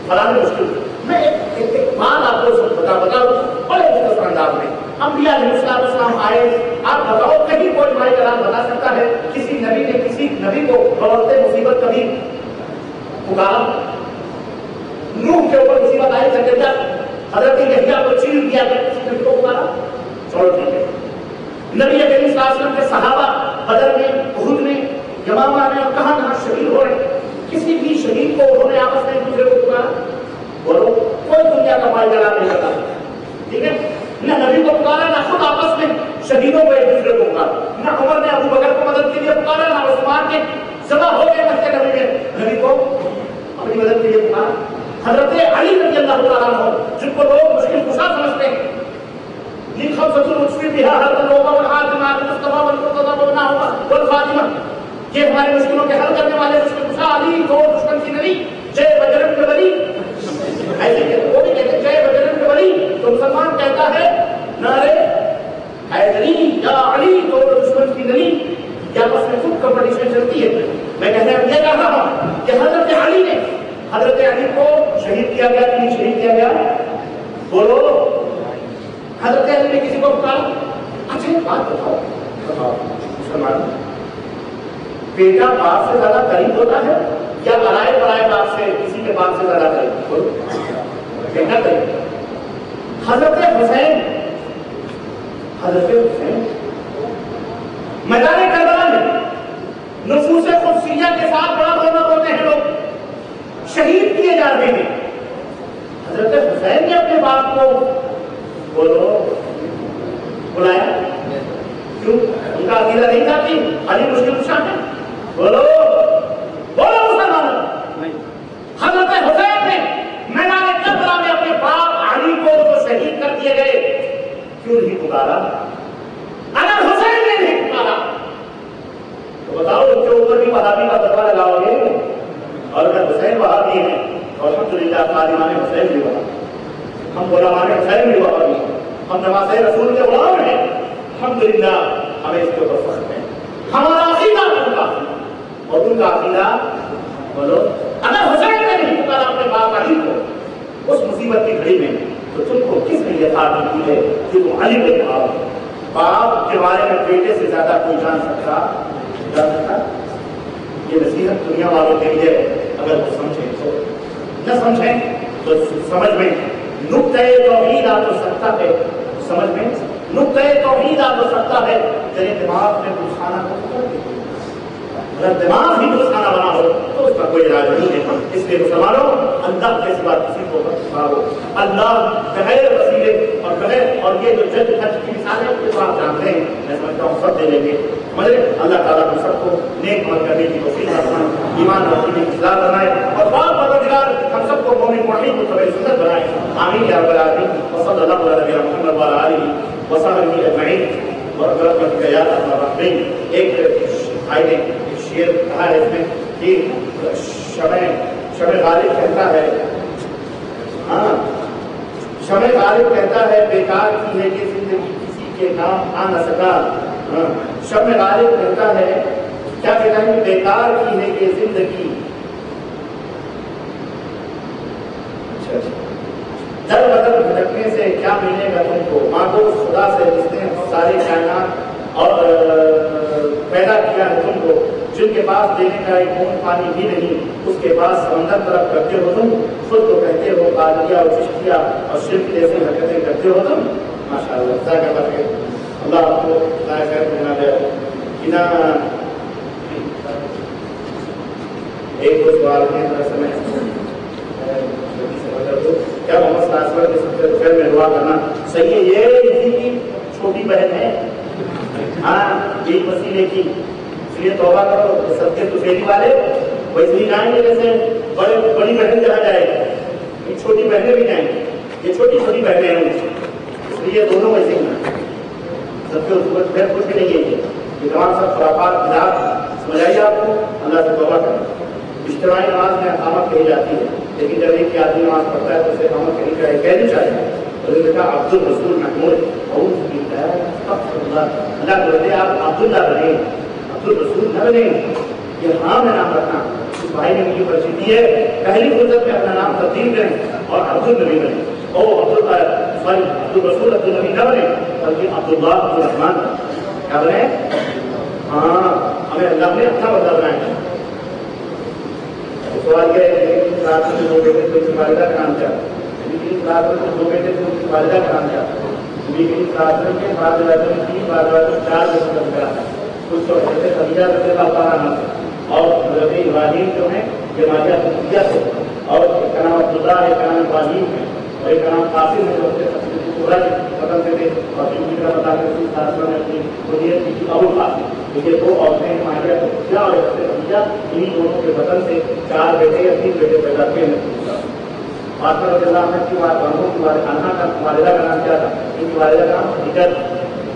فلاں مشکل. میں ایک بات آپ کو بتاؤں بڑے مختصر انداز میں. انبیاء علیہ السلام آئے. آپ بتاؤ کہیں کوئی ہمارے کلام بتا سکتا ہے کسی نبی نے کسی نبی کو بوقت مصیبت کبھی پکارا؟ نوح کے اوپر مصیبت آئی زکریا حضرت یحییٰ کو چیر دیا کہ کسی نبی کو پکارا؟ چلو ٹھیک ہے. نبی کریم صلی اللہ علیہ وسلم کے صحابہ بدر میں احد میں یمامہ میں اور کہاں کہاں شہید ہو رہے کسی بھی شہید کو انہوں نے آپس میں ایک دوسرے کو پکارا؟ بولو کوئی دنیا کا مال جلا نہیں کرتا. ٹھیک ہے نہ نبی کو پکارا نہ خود آپس میں شہیدوں کو ایک دوسرے کو پکارا. نہ عمر نے ابو بکر کو مدد کے لیے پکارا نہ عثمان کے ذبح ہو گئے مسجد نبی میں نبی کو اپنی مدد کے لیے پکارا. حضرت علی رضی اللہ تعالیٰ عنہ جن کو لوگ مشکل کشا سمجھتے ہیں یہ ہمارے مشکلوں کے حل کرنے والے مشکل کشا علی دو دشمن کی نبی جے بجرنگ بلی. ایسے وہ بھی کہتے ہیں جے بجرنگ بلی تو مسلمان کہتا ہے نعرے حیدری یا علی دو دشمن کی نبی. یا بس میں خود کمپٹیشن چلتی ہے. میں یہ کہہ رہا ہوں کہ حضرت علی کو شہید کیا گیا کہ نہیں شہید کیا گیا؟ بولو. حضرت علی نے کسی کو پکارا؟ اچھا ایک بات بتاؤ مسلمان بیٹا باپ سے زیادہ قریب ہوتا ہے یا برائے باپ سے کسی کے باپ سے زیادہ قریب؟ بولو. بیٹا قریب. حضرت حسین میدان کربلا میں نفوس قدسیہ کے ساتھ بڑا بولنا بولتے ہیں لوگ شہید کیے جا رہے ہیں. حضرت حسین نے اپنے باپ کو بولو بلایا کیوں؟ ان کا عقیدہ نہیں تھا کہ علی مشکل کشا ہے؟ بولو مسلمانوں. حضرت حسین نے میدان کربلا میں اپنے باپ علی کو جو شہید کر دیے گئے کیوں نہیں پکارا؟ اگر حسین نے نہیں پکارا تو بتاؤ ان کے اوپر بھی وہابی کا دبا لگاؤ گے؟ اور اگر حسین وہابی ہیں تو الحمدللہ خادمان حسین بھی وہابی. ہم غلامان حسین بھی وہابی ہیں. ہم نماز رسول کے غلام ہیں. الحمدللہ ہمیں اس کے اوپر فخر ہے. ہمارا عقیدہ ان کا اور ان کا عقیدہ بولو. اگر حسین نے نہیں پکارا اپنے باپ علی کو اس مصیبت کی گھڑی میں تو تم کو کس نے یہ خاطر کی ہے کہ تم علی کو پکارو؟ باپ کے بارے میں بیٹے سے زیادہ کوئی جان سکتا؟ یہ نصیحت دنیا والوں کے لیے اگر وہ سمجھیں تو نہ سمجھیں تو سمجھ میں نقطۂ توحید آ تو سکتا ہے. سمجھ میں نقطۂ توحید آ تو سکتا ہے تیرے دماغ میں کچھ کھانا کو اگر دماغ ہی کچھ کھانا بنا ہو تو اس کا کوئی علاج نہیں ہے. اس لیے مسلمانوں اللہ کے سوا کسی کو مت پکارو. اللہ بغیر وسیلے اور یہ جو جد حج کی مثالیں اس کو آپ جانتے ہیں میں سمجھتا ہوں سب دے لیں گے. مجھے اللہ تعالیٰ ہم سب کو نیک عمل کرنے کی توفیق فرمائے, ایمان رکھنے کی اصلاح بنائے اور باپ پروردگار ہم سب کو مومن موحد متبع سنت بنائے. آمین یا رب العالمین. وصلی اللہ علی نبینا محمد وعلی آلہ وصحبہ اجمعین برحمتک یا ارحم الراحمین. ایک بھائی نے شعر کہا ہے اس میں کہ شمع غالب کہتا ہے شمع غالب کہتا ہے بیکار کی ہے یہ زندگی کسی کے نام آ نہ سکا. شمع غالب کہتا ہے کیا کہتا ہے بیکار کی ہے یہ زندگی در بدر بھٹکنے سے کیا ملے گا تم کو. مانگو اس خدا سے جس نے سارے کائنات اور پیدا کیا ہے تم کو. جن کے پاس دینے کا ایک بوند پانی بھی نہیں، اس کے پاس سمندر طرف کرتے ہو تم، خود تو کہتے ہو قادریہ اور چشتیہ اور شرک جیسی حرکتیں کرتے ہو تم. ماشاء اللہ، جزاک اللہ خیر. اللہ آپ کو خیر بنا دے. ایک دو سوال ہیں سمے کیا محمد صلی اللہ علیہ وسلم کے سب سے خیر میں دعا کرنا صحیح ہے؟ یہ اسی کی چھوٹی بہن ہے، ہاں ایک وسیلے کی، اس لیے توبہ کرو. سب کے تو فیری والے ویسے ہی جائیں گے جیسے بڑی بہن جہاں جائے گی، یہ چھوٹی بہنیں بھی جائیں گی. یہ چھوٹی چھوٹی بہنیں ہیں، اس لیے دونوں ویسے ہی ہیں. سب کے اس پھر کچھ بھی نہیں ہے. یہ تمام سب خرافات خلاف سمجھ آئیے آپ کو. اللہ سے توبہ کریں. اجتماعی نماز میں اقامت کہی جاتی ہے، لیکن جب ایک آدمی نماز پڑھتا ہے تو اسے اقامت کہنی چاہیے، کہنی چاہیے. اور کہا عبد الرسول محمود اور اللہ بولتے آپ عبداللہ بنے، عبد الرسول نہ بنے. یہ ہاں میں نام رکھنا اس بھائی نے مجھے پرچی دی ہے. پہلی فرصت میں اپنا نام تبدیل کریں اور عبد النبی بنے. اور عبد الرسول عبد النبی نہ بنے بلکہ عبداللہ عبد الرحمان کیا بنے. ہاں ہمیں اللہ نے اچھا بدلا بنایا. سوال کیا ہے رات میں 2 بیٹے تھے، ان کی والدہ کا نام کیا؟ رات میں 2 بیٹے تھے، ان کی والدہ کا نام کیا؟ رات میں 5 راتوں میں 3 4 بیٹے کا گیا. کچھ تو حضرت خدیجہ رضی اللہ عنہا نام تھا، اور حضرت ابراہیم جو ہیں یہ مالیہ خدیجہ سے، اور ایک کا نام عبداللہ ہے، ایک کا نام ابراہیم ہے، اور ایک کا نام قاسم ہے جو اپنے پورا قتل سے تھے. اور ان کی طرح بتا کر نے اپنی خودیت کی ابو القاسم. یہ 2 عورتیں مالیہ خدیجہ اور حضرت خدیجہ، انہیں دونوں کے وطن سے 4 بیٹے یا 3 بیٹے پیدا کیے ہیں. فاطمہ رضی اللہ عنہ کی والدہ کا نام کیا تھا؟ ان کی والدہ کا نام خدیجہ تھا.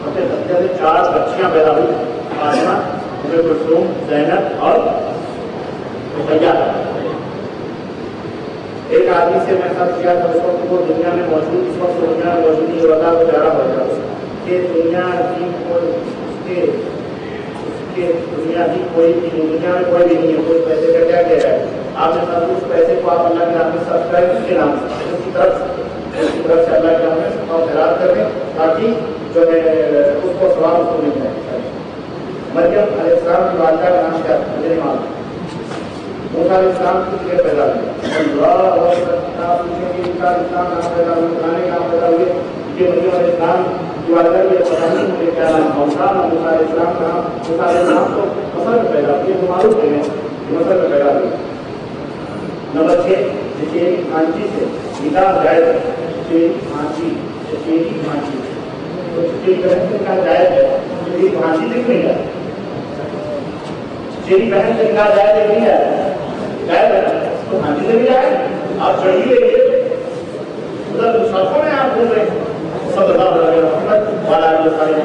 اپنے خدیجہ سے 4 بچیاں پیدا ہوئی، فاطمہ، ام کلثوم، زینب اور رقیہ. ایک آدمی سے میں ساتھ کیا تھا اس وقت وہ دنیا میں موجود، اس وقت دنیا میں موجود یہ بتا وہ جا رہا ہو جائے کہ دنیا کی کوئی دنیا کی کوئی بھی دنیا میں کوئی بھی نہیں ہے. کوئی پیسے کا کیا کہہ رہا ہے؟ آپ نے ساتھ اس پیسے کو آپ اللہ کے نام میں سبسکرائب کریں، اس کے نام سے اس کی طرف سے اللہ کے نام میں اور خیرات کر دیں تاکہ جو ہے اس کو ثواب اس کو مل جائے. مریم علیہ السلام کی والدہ کا نام کیا تھا؟ مجھے نہیں معلوم. موسیٰ علیہ السلام کی کیا پیدا ہوئی؟ اسلام نام پیدا ہوئے. یہ مریم علیہ السلام کی والدہ یہ پتہ نہیں مجھے کیا نام موسیٰ علیہ السلام کا نام. موسیٰ علیہ السلام تو مصر میں پیدا ہوئی، یہ معروف ہے مصر میں پیدا ہوئی. نمبر 6 چچیری بھانجی سے نکاح جائز ہے. چچیری بھانجی تو چچیری بہن سے نکاح جائز ہے، چچیری بھانجی سے نہیں جائے. چچیری بہن سے نکاح جائز ہے نہیں جائے؟ جائز ہے تو بھانجی سے بھی جائے. آپ چڑھی لیجیے ادھر سڑکوں میں آپ گھوم رہے ہیں. سب اللہ علیہ وسلم